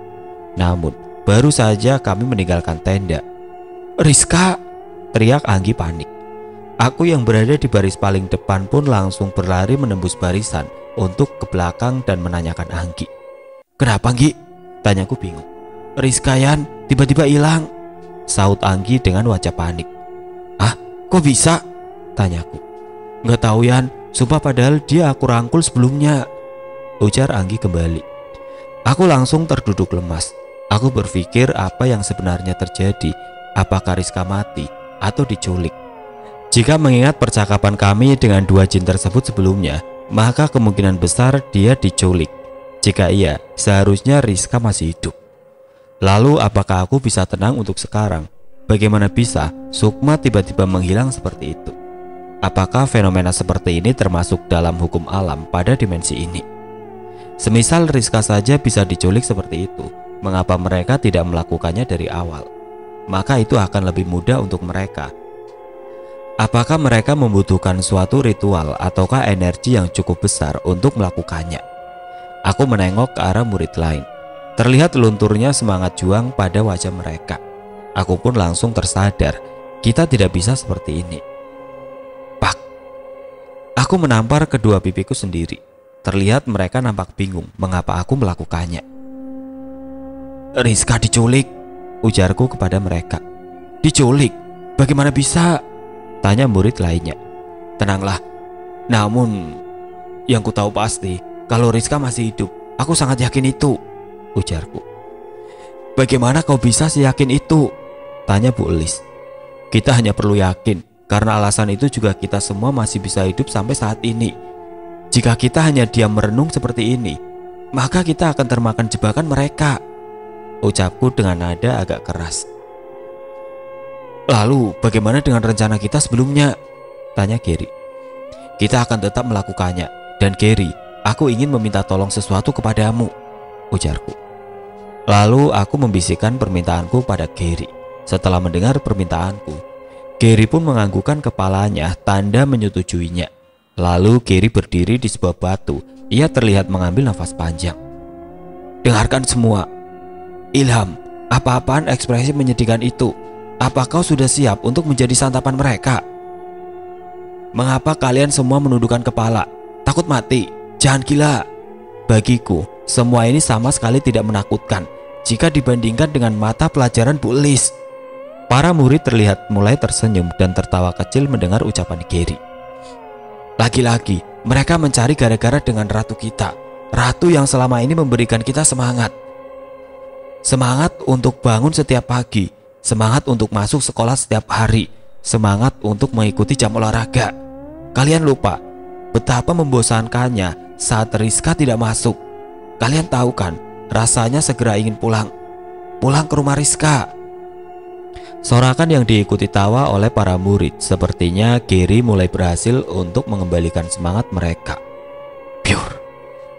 Namun, baru saja kami meninggalkan tenda. "Rizka!" teriak Anggi panik. Aku yang berada di baris paling depan pun langsung berlari menembus barisan untuk ke belakang dan menanyakan Anggi. "Kenapa, Anggi?" tanyaku bingung. "Rizka, Yan, tiba-tiba hilang," saut Anggi dengan wajah panik. "Ah, kok bisa?" tanyaku. "Nggak tahu, Yan, sumpah padahal dia aku rangkul sebelumnya," ujar Anggi kembali. Aku langsung terduduk lemas. Aku berpikir apa yang sebenarnya terjadi. Apakah Rizka mati atau diculik? Jika mengingat percakapan kami dengan dua jin tersebut sebelumnya, maka kemungkinan besar dia diculik. Jika iya, seharusnya Rizka masih hidup. Lalu apakah aku bisa tenang untuk sekarang? Bagaimana bisa Sukma tiba-tiba menghilang seperti itu? Apakah fenomena seperti ini termasuk dalam hukum alam pada dimensi ini? Semisal Rizka saja bisa diculik seperti itu, mengapa mereka tidak melakukannya dari awal? Maka itu akan lebih mudah untuk mereka. Apakah mereka membutuhkan suatu ritual ataukah energi yang cukup besar untuk melakukannya? Aku menengok ke arah murid lain. Terlihat lunturnya semangat juang pada wajah mereka. Aku pun langsung tersadar, kita tidak bisa seperti ini. Pak! Aku menampar kedua pipiku sendiri. Terlihat mereka nampak bingung mengapa aku melakukannya. "Rizka diculik," ujarku kepada mereka. "Diculik? Bagaimana bisa?" tanya murid lainnya. "Tenanglah. Namun, yang ku tahu pasti, kalau Rizka masih hidup, aku sangat yakin itu," ujarku. "Bagaimana kau bisa seyakin itu?" tanya Bu Elis. "Kita hanya perlu yakin, karena alasan itu juga kita semua masih bisa hidup sampai saat ini. Jika kita hanya diam merenung seperti ini, maka kita akan termakan jebakan mereka," ucapku dengan nada agak keras. "Lalu bagaimana dengan rencana kita sebelumnya?" tanya Gary. "Kita akan tetap melakukannya. Dan Gary, aku ingin meminta tolong sesuatu kepadamu," ujarku. Lalu aku membisikkan permintaanku pada Gary. Setelah mendengar permintaanku, Gary pun menganggukkan kepalanya tanda menyetujuinya. Lalu Gary berdiri di sebuah batu. Ia terlihat mengambil nafas panjang. "Dengarkan semua. Ilham, apa-apaan ekspresi menyedihkan itu? Apa kau sudah siap untuk menjadi santapan mereka? Mengapa kalian semua menundukkan kepala? Takut mati? Jangan gila. Bagiku, semua ini sama sekali tidak menakutkan jika dibandingkan dengan mata pelajaran Bu Elis." Para murid terlihat mulai tersenyum dan tertawa kecil mendengar ucapan Gary. "Lagi-lagi mereka mencari gara-gara dengan ratu kita, ratu yang selama ini memberikan kita semangat. Semangat untuk bangun setiap pagi, semangat untuk masuk sekolah setiap hari, semangat untuk mengikuti jam olahraga. Kalian lupa betapa membosankannya saat Rizka tidak masuk. Kalian tahu kan, rasanya segera ingin pulang ke rumah Rizka." Sorakan yang diikuti tawa oleh para murid. Sepertinya Gary mulai berhasil untuk mengembalikan semangat mereka. Pure.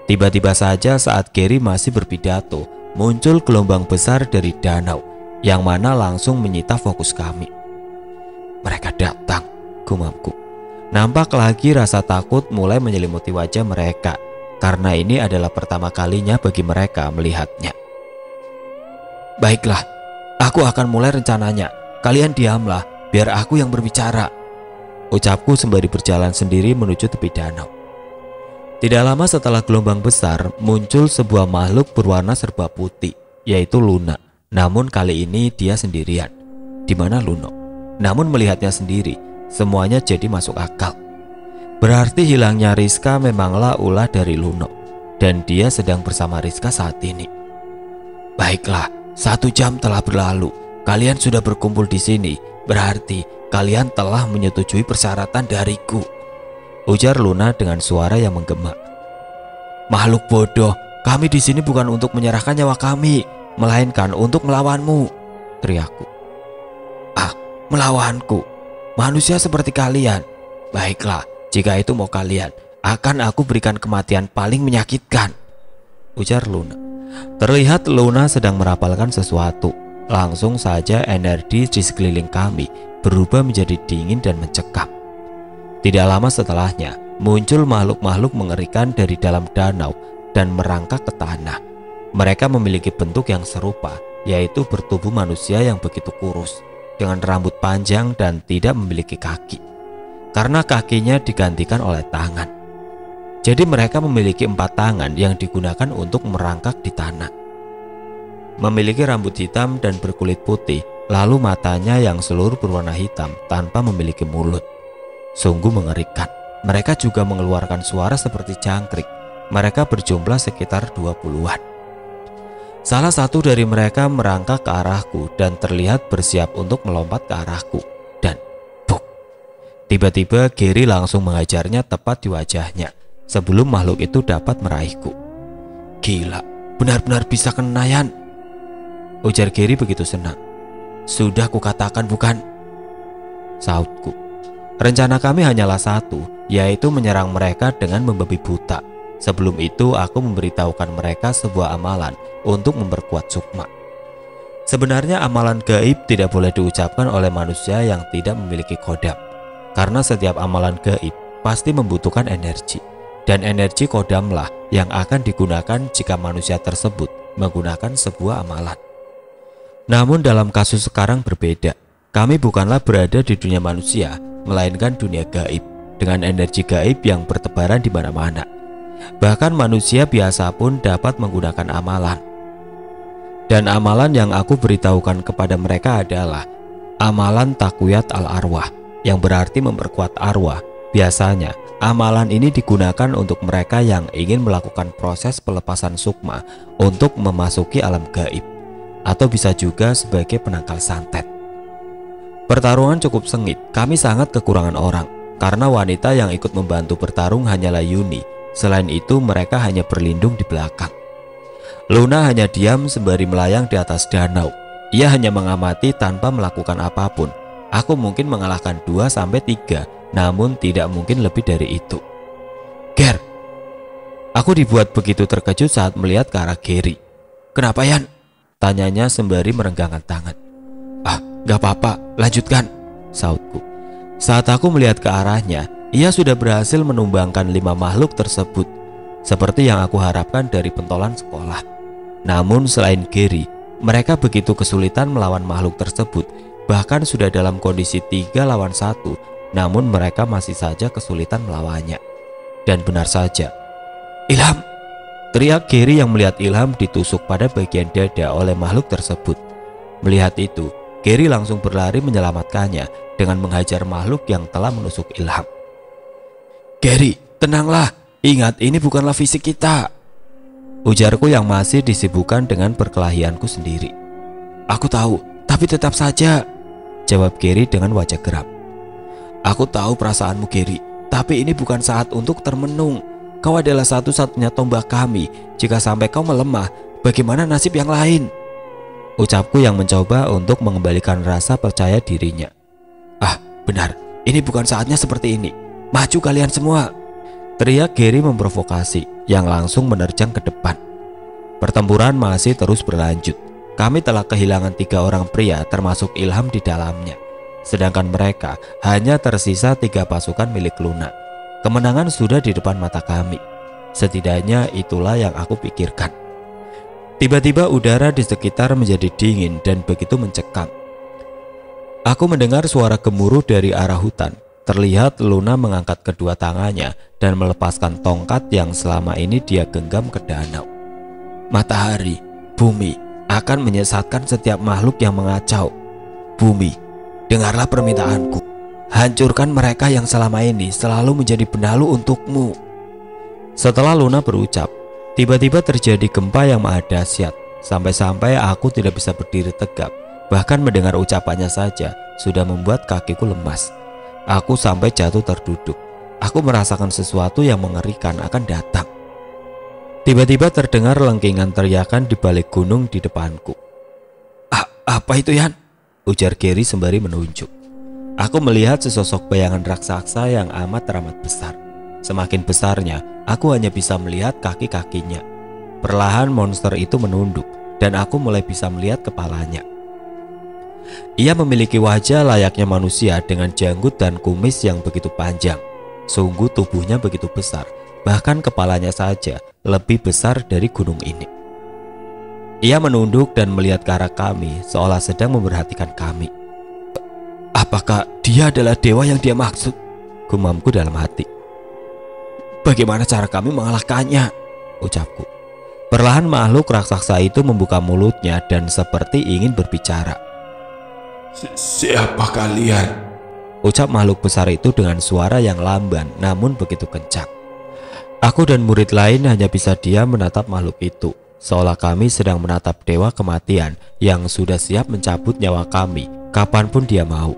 Tiba-tiba saja saat Gary masih berpidato, muncul gelombang besar dari danau, yang mana langsung menyita fokus kami. "Mereka datang," gumamku. Nampak lagi rasa takut mulai menyelimuti wajah mereka, karena ini adalah pertama kalinya bagi mereka melihatnya. "Baiklah, aku akan mulai rencananya. Kalian diamlah, biar aku yang berbicara," ucapku sembari berjalan sendiri menuju tepi danau. Tidak lama setelah gelombang besar, muncul sebuah makhluk berwarna serba putih, yaitu Luna. Namun kali ini dia sendirian. Di mana Luno? Namun melihatnya sendiri, semuanya jadi masuk akal. Berarti hilangnya Rizka memanglah ulah dari Luno, dan dia sedang bersama Rizka saat ini. "Baiklah, 1 jam telah berlalu. Kalian sudah berkumpul di sini. Berarti kalian telah menyetujui persyaratan dariku," ujar Luna dengan suara yang menggema. "Makhluk bodoh, kami di sini bukan untuk menyerahkan nyawa kami, melainkan untuk melawanmu," teriakku. "Ah, melawanku? Manusia seperti kalian? Baiklah, jika itu mau kalian, akan aku berikan kematian paling menyakitkan," ujar Luna. Terlihat Luna sedang merapalkan sesuatu. Langsung saja energi di sekeliling kami berubah menjadi dingin dan mencekam. Tidak lama setelahnya, muncul makhluk-makhluk mengerikan dari dalam danau dan merangkak ke tanah. Mereka memiliki bentuk yang serupa, yaitu bertubuh manusia yang begitu kurus, dengan rambut panjang dan tidak memiliki kaki, karena kakinya digantikan oleh tangan. Jadi mereka memiliki 4 tangan yang digunakan untuk merangkak di tanah. Memiliki rambut hitam dan berkulit putih, lalu matanya yang seluruh berwarna hitam tanpa memiliki mulut. Sungguh mengerikan. Mereka juga mengeluarkan suara seperti jangkrik. Mereka berjumlah sekitar 20-an. Salah satu dari mereka merangkak ke arahku dan terlihat bersiap untuk melompat ke arahku. Dan buk! Tiba-tiba Gary langsung mengajarnya tepat di wajahnya sebelum makhluk itu dapat meraihku. Gila, benar-benar bisa kena, Yan, ujar Gary begitu senang. Sudah kukatakan bukan, sautku. Rencana kami hanyalah satu, yaitu menyerang mereka dengan membabi buta. Sebelum itu aku memberitahukan mereka sebuah amalan untuk memperkuat sukma. Sebenarnya amalan gaib tidak boleh diucapkan oleh manusia yang tidak memiliki kodam, karena setiap amalan gaib pasti membutuhkan energi, dan energi kodamlah yang akan digunakan jika manusia tersebut menggunakan sebuah amalan. Namun dalam kasus sekarang berbeda. Kami bukanlah berada di dunia manusia, melainkan dunia gaib dengan energi gaib yang bertebaran di mana-mana. Bahkan manusia biasa pun dapat menggunakan amalan. Dan amalan yang aku beritahukan kepada mereka adalah amalan Taqwiyat al-Arwah, yang berarti memperkuat arwah. Biasanya amalan ini digunakan untuk mereka yang ingin melakukan proses pelepasan sukma untuk memasuki alam gaib, atau bisa juga sebagai penangkal santet. Pertarungan cukup sengit. Kami sangat kekurangan orang, karena wanita yang ikut membantu bertarung hanyalah Yuni. Selain itu mereka hanya berlindung di belakang. Luna hanya diam sembari melayang di atas danau. Ia hanya mengamati tanpa melakukan apapun. Aku mungkin mengalahkan 2-3, namun tidak mungkin lebih dari itu. Ger, aku dibuat begitu terkejut saat melihat ke arah Gary. Kenapa, Yan? Tanyanya sembari merenggangkan tangan. Ah, gak apa-apa, lanjutkan, sautku. Saat aku melihat ke arahnya, ia sudah berhasil menumbangkan 5 makhluk tersebut, seperti yang aku harapkan dari pentolan sekolah. Namun selain Gary, mereka begitu kesulitan melawan makhluk tersebut. Bahkan sudah dalam kondisi 3 lawan 1, namun mereka masih saja kesulitan melawannya. Dan benar saja, Ilham! Teriak Gary yang melihat Ilham ditusuk pada bagian dada oleh makhluk tersebut. Melihat itu, Gary langsung berlari menyelamatkannya dengan menghajar makhluk yang telah menusuk Ilham. Gary, tenanglah. Ingat, ini bukanlah fisik kita, ujarku yang masih disibukkan dengan perkelahianku sendiri. Aku tahu, tapi tetap saja, jawab Gary dengan wajah geram. Aku tahu perasaanmu, Gary, tapi ini bukan saat untuk termenung. Kau adalah satu-satunya tombak kami. Jika sampai kau melemah, bagaimana nasib yang lain? Ucapku yang mencoba untuk mengembalikan rasa percaya dirinya. Ah, benar, ini bukan saatnya seperti ini. Maju kalian semua, teriak Gary memprovokasi, yang langsung menerjang ke depan. Pertempuran masih terus berlanjut. Kami telah kehilangan 3 orang pria termasuk Ilham di dalamnya. Sedangkan mereka hanya tersisa 3 pasukan milik Luna. Kemenangan sudah di depan mata kami. Setidaknya itulah yang aku pikirkan. Tiba-tiba udara di sekitar menjadi dingin dan begitu mencekam. Aku mendengar suara gemuruh dari arah hutan. Terlihat Luna mengangkat kedua tangannya dan melepaskan tongkat yang selama ini dia genggam ke danau. Matahari, bumi akan menyesatkan setiap makhluk yang mengacau. Bumi, dengarlah permintaanku. Hancurkan mereka yang selama ini selalu menjadi benalu untukmu. Setelah Luna berucap, tiba-tiba terjadi gempa yang maha dahsyat. Sampai-sampai aku tidak bisa berdiri tegap. Bahkan mendengar ucapannya saja sudah membuat kakiku lemas. Aku sampai jatuh terduduk. Aku merasakan sesuatu yang mengerikan akan datang. Tiba-tiba terdengar lengkingan teriakan di balik gunung di depanku. Apa itu, Yan? Ujar Gary sembari menunjuk. Aku melihat sesosok bayangan raksasa yang amat besar. Semakin besarnya, aku hanya bisa melihat kaki-kakinya. Perlahan monster itu menunduk dan aku mulai bisa melihat kepalanya. Ia memiliki wajah layaknya manusia dengan janggut dan kumis yang begitu panjang. Sungguh tubuhnya begitu besar, bahkan kepalanya saja lebih besar dari gunung ini. Ia menunduk dan melihat ke arah kami seolah sedang memperhatikan kami. Apakah dia adalah dewa yang dia maksud? Gumamku dalam hati. Bagaimana cara kami mengalahkannya? Ucapku. Perlahan makhluk raksasa itu membuka mulutnya dan seperti ingin berbicara. Siapa kalian? Ucap makhluk besar itu dengan suara yang lamban namun begitu kencang. Aku dan murid lain hanya bisa diam menatap makhluk itu, seolah kami sedang menatap dewa kematian yang sudah siap mencabut nyawa kami kapanpun dia mau.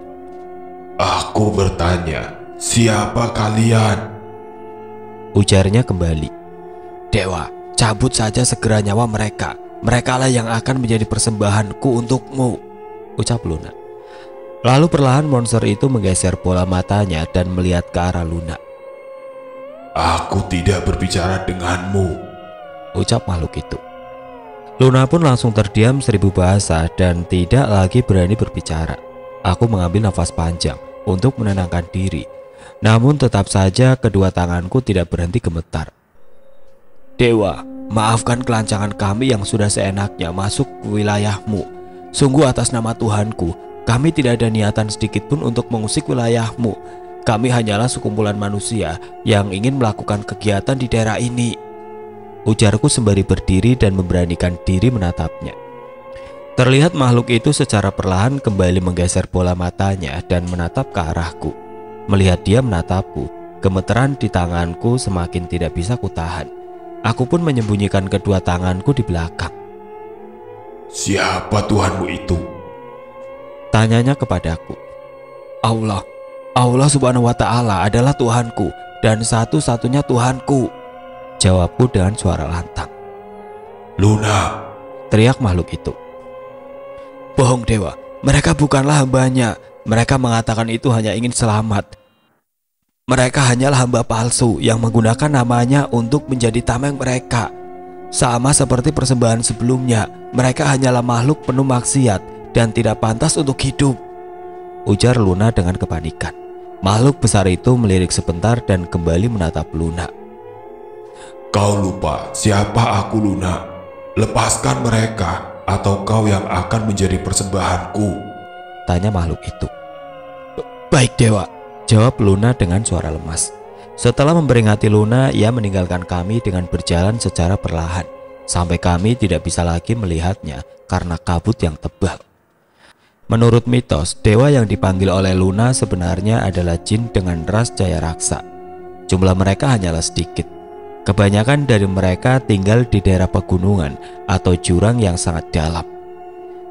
Aku bertanya, siapa kalian? Ujarnya kembali. Dewa, cabut saja segera nyawa mereka. Merekalah yang akan menjadi persembahanku untukmu, ucap Luna. Lalu perlahan monster itu menggeser bola matanya dan melihat ke arah Luna. Aku tidak berbicara denganmu, ucap makhluk itu. Luna pun langsung terdiam 1000 bahasa dan tidak lagi berani berbicara. Aku mengambil nafas panjang untuk menenangkan diri. Namun tetap saja kedua tanganku tidak berhenti gemetar. Dewa, maafkan kelancangan kami yang sudah seenaknya masuk ke wilayahmu. Sungguh atas nama Tuhanku, kami tidak ada niatan sedikit pun untuk mengusik wilayahmu. Kami hanyalah sekumpulan manusia yang ingin melakukan kegiatan di daerah ini, ujarku sembari berdiri dan memberanikan diri menatapnya. Terlihat makhluk itu secara perlahan kembali menggeser bola matanya dan menatap ke arahku. Melihat dia menatapku, gemeteran di tanganku semakin tidak bisa kutahan. Aku pun menyembunyikan kedua tanganku di belakang. Siapa Tuhanmu itu? Tanyanya kepadaku. Allah Subhanahu wa Ta'ala adalah Tuhanku dan satu-satunya Tuhanku, jawabku dengan suara lantang. Luna, teriak makhluk itu. Bohong dewa, mereka bukanlah hambanya. Mereka mengatakan itu hanya ingin selamat. Mereka hanyalah hamba palsu yang menggunakan namanya untuk menjadi tameng mereka. Sama seperti persembahan sebelumnya, mereka hanyalah makhluk penuh maksiat dan tidak pantas untuk hidup, ujar Luna dengan kepanikan. Makhluk besar itu melirik sebentar dan kembali menatap Luna. Kau lupa siapa aku, Luna? Lepaskan mereka atau kau yang akan menjadi persembahanku, tanya makhluk itu. Baik dewa, jawab Luna dengan suara lemas. Setelah memperingati Luna, ia meninggalkan kami dengan berjalan secara perlahan, sampai kami tidak bisa lagi melihatnya karena kabut yang tebal. Menurut mitos, dewa yang dipanggil oleh Luna sebenarnya adalah jin dengan ras Jaya Raksa. Jumlah mereka hanyalah sedikit. Kebanyakan dari mereka tinggal di daerah pegunungan atau jurang yang sangat dalam.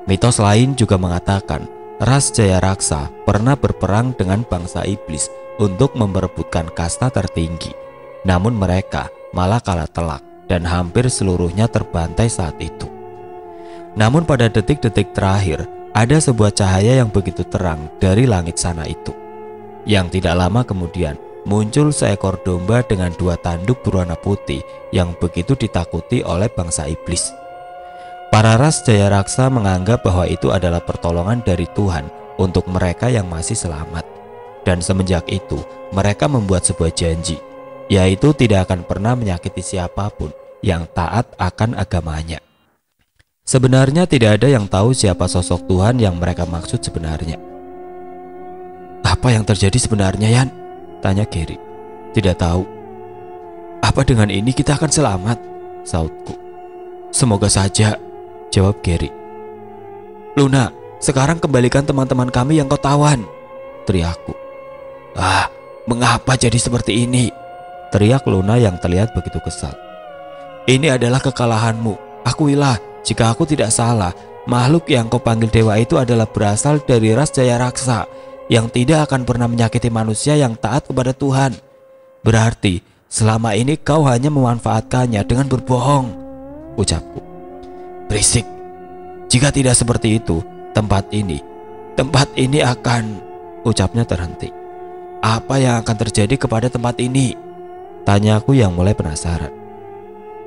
Mitos lain juga mengatakan ras Jaya Raksa pernah berperang dengan bangsa iblis untuk memperebutkan kasta tertinggi. Namun mereka malah kalah telak dan hampir seluruhnya terbantai saat itu. Namun pada detik-detik terakhir, ada sebuah cahaya yang begitu terang dari langit sana itu. Yang tidak lama kemudian muncul seekor domba dengan 2 tanduk berwarna putih yang begitu ditakuti oleh bangsa iblis. Para ras Jaya Raksa menganggap bahwa itu adalah pertolongan dari Tuhan untuk mereka yang masih selamat. Dan semenjak itu mereka membuat sebuah janji, yaitu tidak akan pernah menyakiti siapapun yang taat akan agamanya. Sebenarnya tidak ada yang tahu siapa sosok Tuhan yang mereka maksud sebenarnya. Apa yang terjadi sebenarnya, Yan? Tanya Gary. Tidak tahu. Apa dengan ini kita akan selamat? Sautku. Semoga saja, jawab Gary. Luna, sekarang kembalikan teman-teman kami yang kau tawan, teriakku. Mengapa jadi seperti ini? Teriak Luna yang terlihat begitu kesal. Ini adalah kekalahanmu. Akuilah, jika aku tidak salah, makhluk yang kau panggil dewa itu adalah berasal dari ras Jaya Raksa yang tidak akan pernah menyakiti manusia yang taat kepada Tuhan. Berarti selama ini kau hanya memanfaatkannya dengan berbohong, ucapku. Berisik. Jika tidak seperti itu, tempat ini akan, ucapnya terhenti. Apa yang akan terjadi kepada tempat ini? Tanyaku yang mulai penasaran.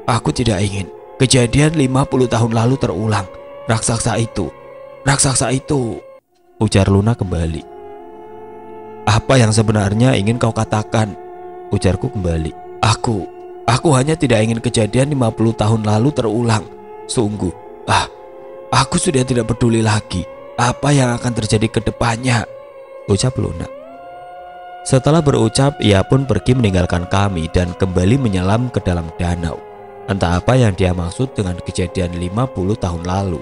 Aku tidak ingin kejadian 50 tahun lalu terulang. Raksasa itu, ujar Luna kembali. Apa yang sebenarnya ingin kau katakan? ujarku kembali. Aku hanya tidak ingin kejadian 50 tahun lalu terulang. Sungguh, aku sudah tidak peduli lagi apa yang akan terjadi ke depannya, ucap Luna. Setelah berucap, ia pun pergi meninggalkan kami dan kembali menyelam ke dalam danau. Entah apa yang dia maksud dengan kejadian 50 tahun lalu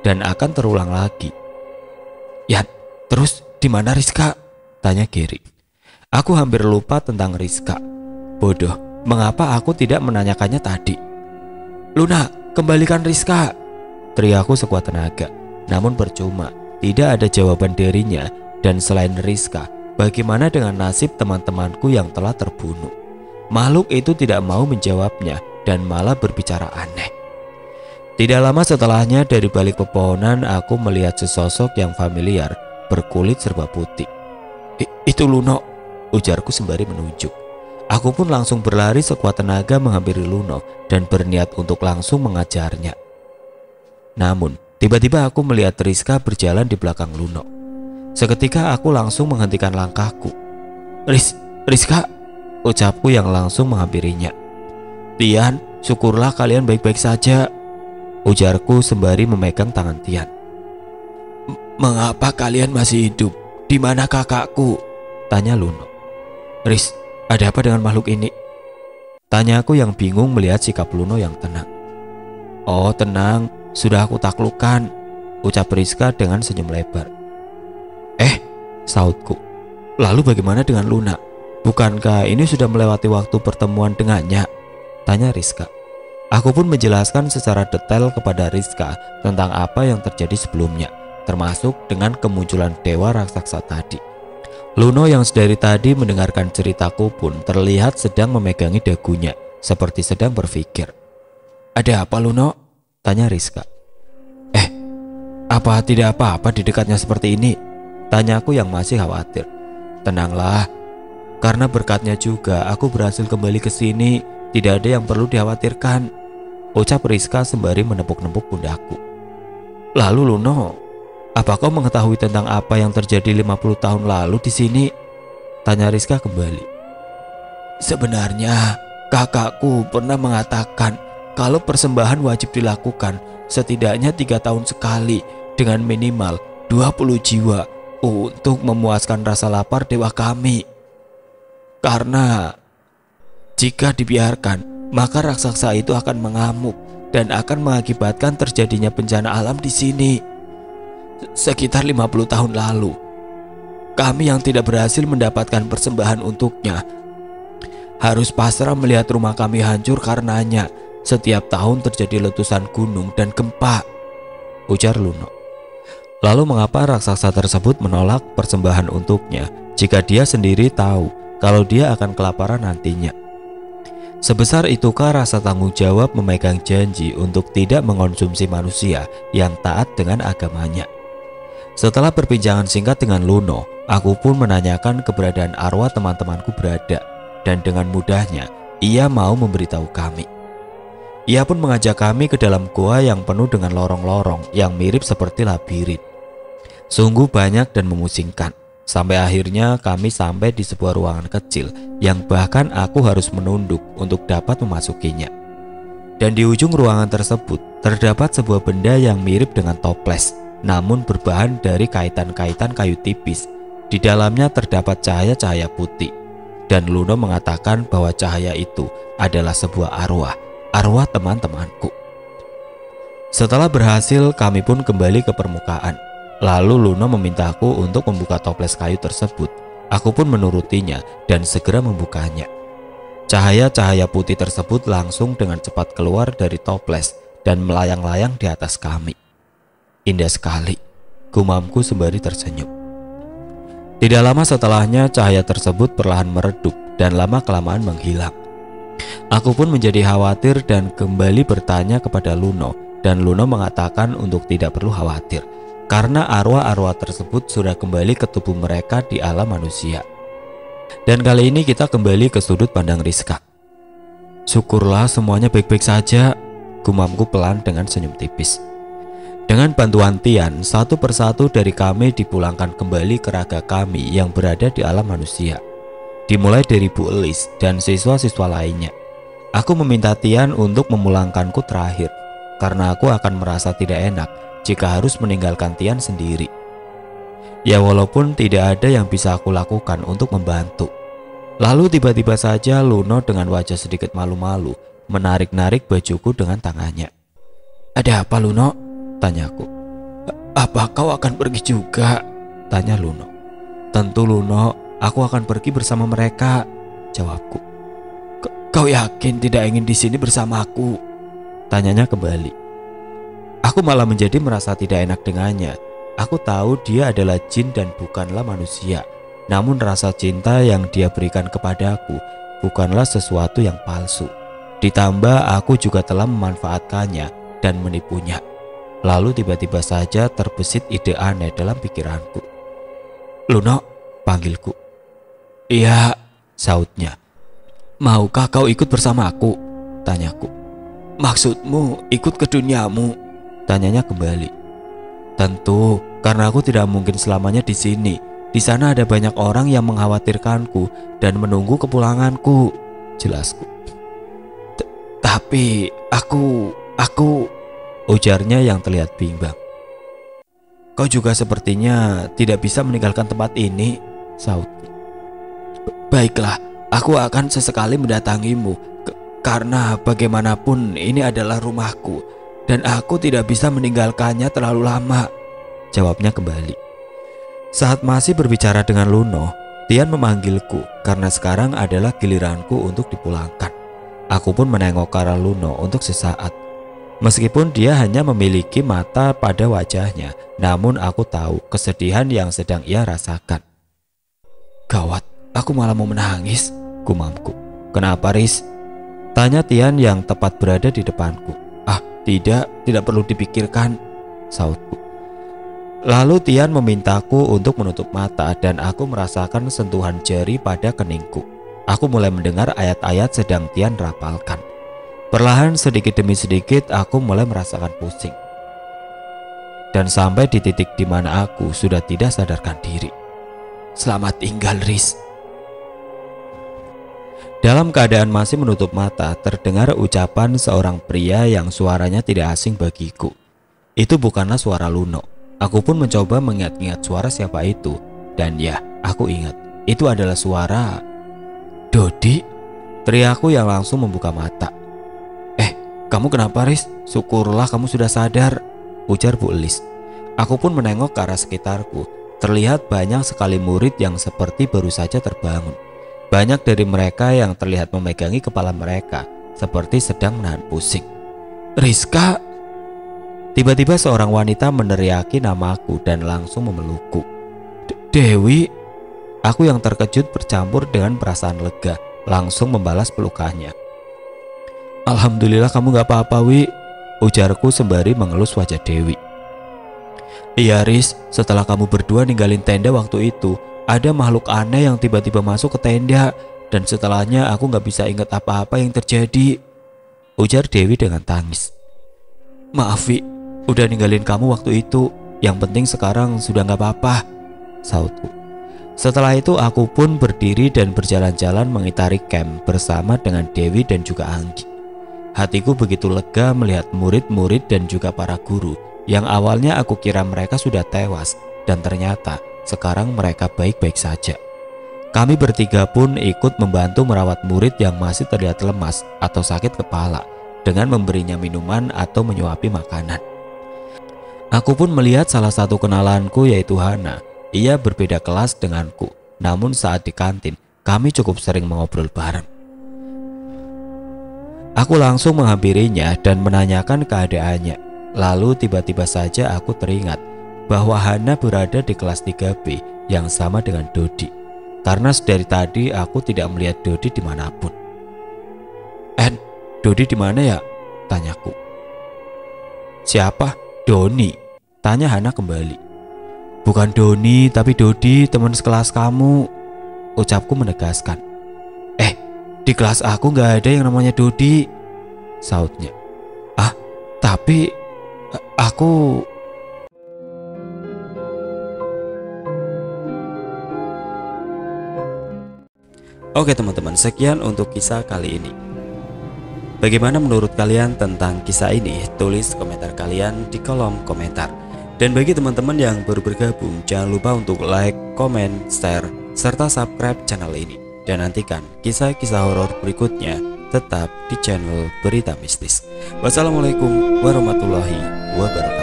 dan akan terulang lagi. "Ya, terus di mana Rizka?" tanya Gary. Aku hampir lupa tentang Rizka. Bodoh, mengapa aku tidak menanyakannya tadi? "Luna, kembalikan Rizka!" teriakku sekuat tenaga. Namun percuma, tidak ada jawaban darinya. Dan selain Rizka, bagaimana dengan nasib teman-temanku yang telah terbunuh? Makhluk itu tidak mau menjawabnya dan malah berbicara aneh. Tidak lama setelahnya, dari balik pepohonan aku melihat sesosok yang familiar berkulit serba putih. Itu Luno, ujarku sembari menunjuk. Aku pun langsung berlari sekuat tenaga menghampiri Luno dan berniat untuk langsung mengajarnya. Namun tiba-tiba aku melihat Rizka berjalan di belakang Luno. Seketika aku langsung menghentikan langkahku. Rizka, ucapku yang langsung menghampirinya. "Tian, syukurlah kalian baik-baik saja," ujarku sembari memegang tangan Tian. "Mengapa kalian masih hidup? Di mana kakakku?" tanya Luno. "Riz, ada apa dengan makhluk ini?" tanyaku yang bingung melihat sikap Luno yang tenang. "Oh, tenang, sudah aku taklukkan," ucap Rizka dengan senyum lebar. Sautku. "Lalu bagaimana dengan Luna? Bukankah ini sudah melewati waktu pertemuan dengannya?" tanya Rizka. Aku pun menjelaskan secara detail kepada Rizka tentang apa yang terjadi sebelumnya, termasuk dengan kemunculan dewa raksasa tadi. Luno yang sedari tadi mendengarkan ceritaku pun terlihat sedang memegangi dagunya, seperti sedang berpikir. "Ada apa Luno?" tanya Rizka. Apa tidak apa-apa di dekatnya seperti ini?" tanyaku yang masih khawatir. "Tenanglah, karena berkatnya juga aku berhasil kembali ke sini. Tidak ada yang perlu dikhawatirkan," ucap Rizka sembari menepuk-nepuk pundakku. "Lalu Luno, apa kau mengetahui tentang apa yang terjadi 50 tahun lalu di sini?" tanya Rizka kembali. "Sebenarnya kakakku pernah mengatakan kalau persembahan wajib dilakukan setidaknya 3 tahun sekali dengan minimal 20 jiwa untuk memuaskan rasa lapar dewa kami. Karena jika dibiarkan, maka raksasa itu akan mengamuk dan akan mengakibatkan terjadinya bencana alam di sini. Sekitar 50 tahun lalu, kami yang tidak berhasil mendapatkan persembahan untuknya harus pasrah melihat rumah kami hancur karenanya. Setiap tahun terjadi letusan gunung dan gempa," ujar Luno. Lalu mengapa raksasa tersebut menolak persembahan untuknya jika dia sendiri tahu kalau dia akan kelaparan nantinya? Sebesar itukah rasa tanggung jawab memegang janji untuk tidak mengonsumsi manusia yang taat dengan agamanya? Setelah perbincangan singkat dengan Luno, aku pun menanyakan keberadaan arwah teman-temanku berada, dan dengan mudahnya ia mau memberitahu kami. Ia pun mengajak kami ke dalam gua yang penuh dengan lorong-lorong yang mirip seperti labirin. Sungguh banyak dan memusingkan. Sampai akhirnya kami sampai di sebuah ruangan kecil yang bahkan aku harus menunduk untuk dapat memasukinya. Dan di ujung ruangan tersebut terdapat sebuah benda yang mirip dengan toples, namun berbahan dari kaitan-kaitan kayu tipis. Di dalamnya terdapat cahaya-cahaya putih. Dan Luno mengatakan bahwa cahaya itu adalah sebuah arwah teman-temanku. Setelah berhasil, kami pun kembali ke permukaan. Lalu Luno memintaku untuk membuka toples kayu tersebut. Aku pun menurutinya dan segera membukanya. Cahaya-cahaya putih tersebut langsung dengan cepat keluar dari toples dan melayang-layang di atas kami. Indah sekali, gumamku sembari tersenyum. Tidak lama setelahnya cahaya tersebut perlahan meredup dan lama-kelamaan menghilang. Aku pun menjadi khawatir dan kembali bertanya kepada Luno, dan Luno mengatakan untuk tidak perlu khawatir karena arwah-arwah tersebut sudah kembali ke tubuh mereka di alam manusia. Dan kali ini kita kembali ke sudut pandang Rizka. "Syukurlah semuanya baik-baik saja," gumamku pelan dengan senyum tipis. Dengan bantuan Tian, satu persatu dari kami dipulangkan kembali ke raga kami yang berada di alam manusia. dimulai dari Bu Elis dan siswa-siswa lainnya. Aku meminta Tian untuk memulangkanku terakhir, karena aku akan merasa tidak enak jika harus meninggalkan Tian sendiri. Ya walaupun tidak ada yang bisa aku lakukan untuk membantu. Lalu tiba-tiba saja Luno dengan wajah sedikit malu-malu menarik-narik bajuku dengan tangannya. "Ada apa, Luno?" tanyaku. "Apa kau akan pergi juga?" tanya Luno. "Tentu, Luno, aku akan pergi bersama mereka," jawabku. "Kau yakin tidak ingin di sini bersamaku?" tanyanya kembali. Aku malah menjadi merasa tidak enak dengannya. Aku tahu dia adalah jin dan bukanlah manusia. Namun rasa cinta yang dia berikan kepadaku bukanlah sesuatu yang palsu. Ditambah aku juga telah memanfaatkannya dan menipunya. Lalu tiba-tiba saja terbesit ide aneh dalam pikiranku. "Luno," panggilku. "Iya," sautnya. "Maukah kau ikut bersamaku?" tanyaku. "Maksudmu ikut ke duniamu?" tanyanya kembali. "Tentu, karena aku tidak mungkin selamanya di sini. Di sana ada banyak orang yang mengkhawatirkanku dan menunggu kepulanganku," jelasku. Tapi aku ujarnya yang terlihat bimbang. "Kau juga sepertinya tidak bisa meninggalkan tempat ini," sautku. "Baiklah, aku akan sesekali mendatangimu, karena bagaimanapun ini adalah rumahku dan aku tidak bisa meninggalkannya terlalu lama," jawabnya kembali. Saat masih berbicara dengan Luno, Tian memanggilku karena sekarang adalah giliranku untuk dipulangkan. Aku pun menengok ke arah Luno untuk sesaat. Meskipun dia hanya memiliki mata pada wajahnya, namun aku tahu kesedihan yang sedang ia rasakan. "Gawat, aku malah mau menangis," gumamku. "Kenapa, Riz?" tanya Tian yang tepat berada di depanku. Tidak perlu dipikirkan," sautku. Lalu Tian memintaku untuk menutup mata dan aku merasakan sentuhan jari pada keningku. Aku mulai mendengar ayat-ayat sedang Tian rapalkan. Perlahan sedikit demi sedikit aku mulai merasakan pusing. Dan sampai di titik di mana aku sudah tidak sadarkan diri. "Selamat tinggal, Riz." Dalam keadaan masih menutup mata, terdengar ucapan seorang pria yang suaranya tidak asing bagiku. Itu bukanlah suara Luno. Aku pun mencoba mengingat-ingat suara siapa itu. Dan ya, aku ingat. Itu adalah suara Dodi, teriakku yang langsung membuka mata. Kamu kenapa, Riz? Syukurlah kamu sudah sadar," ujar Bu Elis. Aku pun menengok ke arah sekitarku. Terlihat banyak sekali murid yang seperti baru saja terbangun. Banyak dari mereka yang terlihat memegangi kepala mereka, seperti sedang menahan pusing. "Rizka!" Tiba-tiba seorang wanita meneriaki namaku dan langsung memelukku. "Dewi!" Aku yang terkejut bercampur dengan perasaan lega, langsung membalas pelukannya. "Alhamdulillah kamu gak apa-apa, Wi," ujarku sembari mengelus wajah Dewi. "Iya, Riz, setelah kamu berdua ninggalin tenda waktu itu, ada makhluk aneh yang tiba-tiba masuk ke tenda, dan setelahnya aku gak bisa ingat apa-apa yang terjadi," ujar Dewi dengan tangis. "Maaf, Wi, udah ninggalin kamu waktu itu. Yang penting sekarang sudah gak apa-apa," sautku. Setelah itu aku pun berdiri dan berjalan-jalan mengitari camp bersama dengan Dewi dan juga Anggi. Hatiku begitu lega melihat murid-murid dan juga para guru yang awalnya aku kira mereka sudah tewas, dan ternyata sekarang mereka baik-baik saja. Kami bertiga pun ikut membantu merawat murid yang masih terlihat lemas atau sakit kepala dengan memberinya minuman atau menyuapi makanan. Aku pun melihat salah satu kenalanku yaitu Hana. Ia berbeda kelas denganku, namun saat di kantin kami cukup sering mengobrol bareng. Aku langsung menghampirinya dan menanyakan keadaannya. Lalu tiba-tiba saja aku teringat bahwa Hana berada di kelas 3B yang sama dengan Dodi. Karena dari tadi aku tidak melihat Dodi dimanapun. Dodi di mana ya?" tanyaku. "Siapa? Doni?" tanya Hana kembali. "Bukan Doni, tapi Dodi, teman sekelas kamu," ucapku menegaskan. "Di kelas aku gak ada yang namanya Dodi," sautnya. Tapi aku..." Oke teman-teman, sekian untuk kisah kali ini. Bagaimana menurut kalian tentang kisah ini? Tulis komentar kalian di kolom komentar. Dan bagi teman-teman yang baru bergabung, jangan lupa untuk like, comment, share, serta subscribe channel ini. Dan nantikan kisah-kisah horor berikutnya tetap di channel Berita Mistis. Wassalamualaikum warahmatullahi wabarakatuh.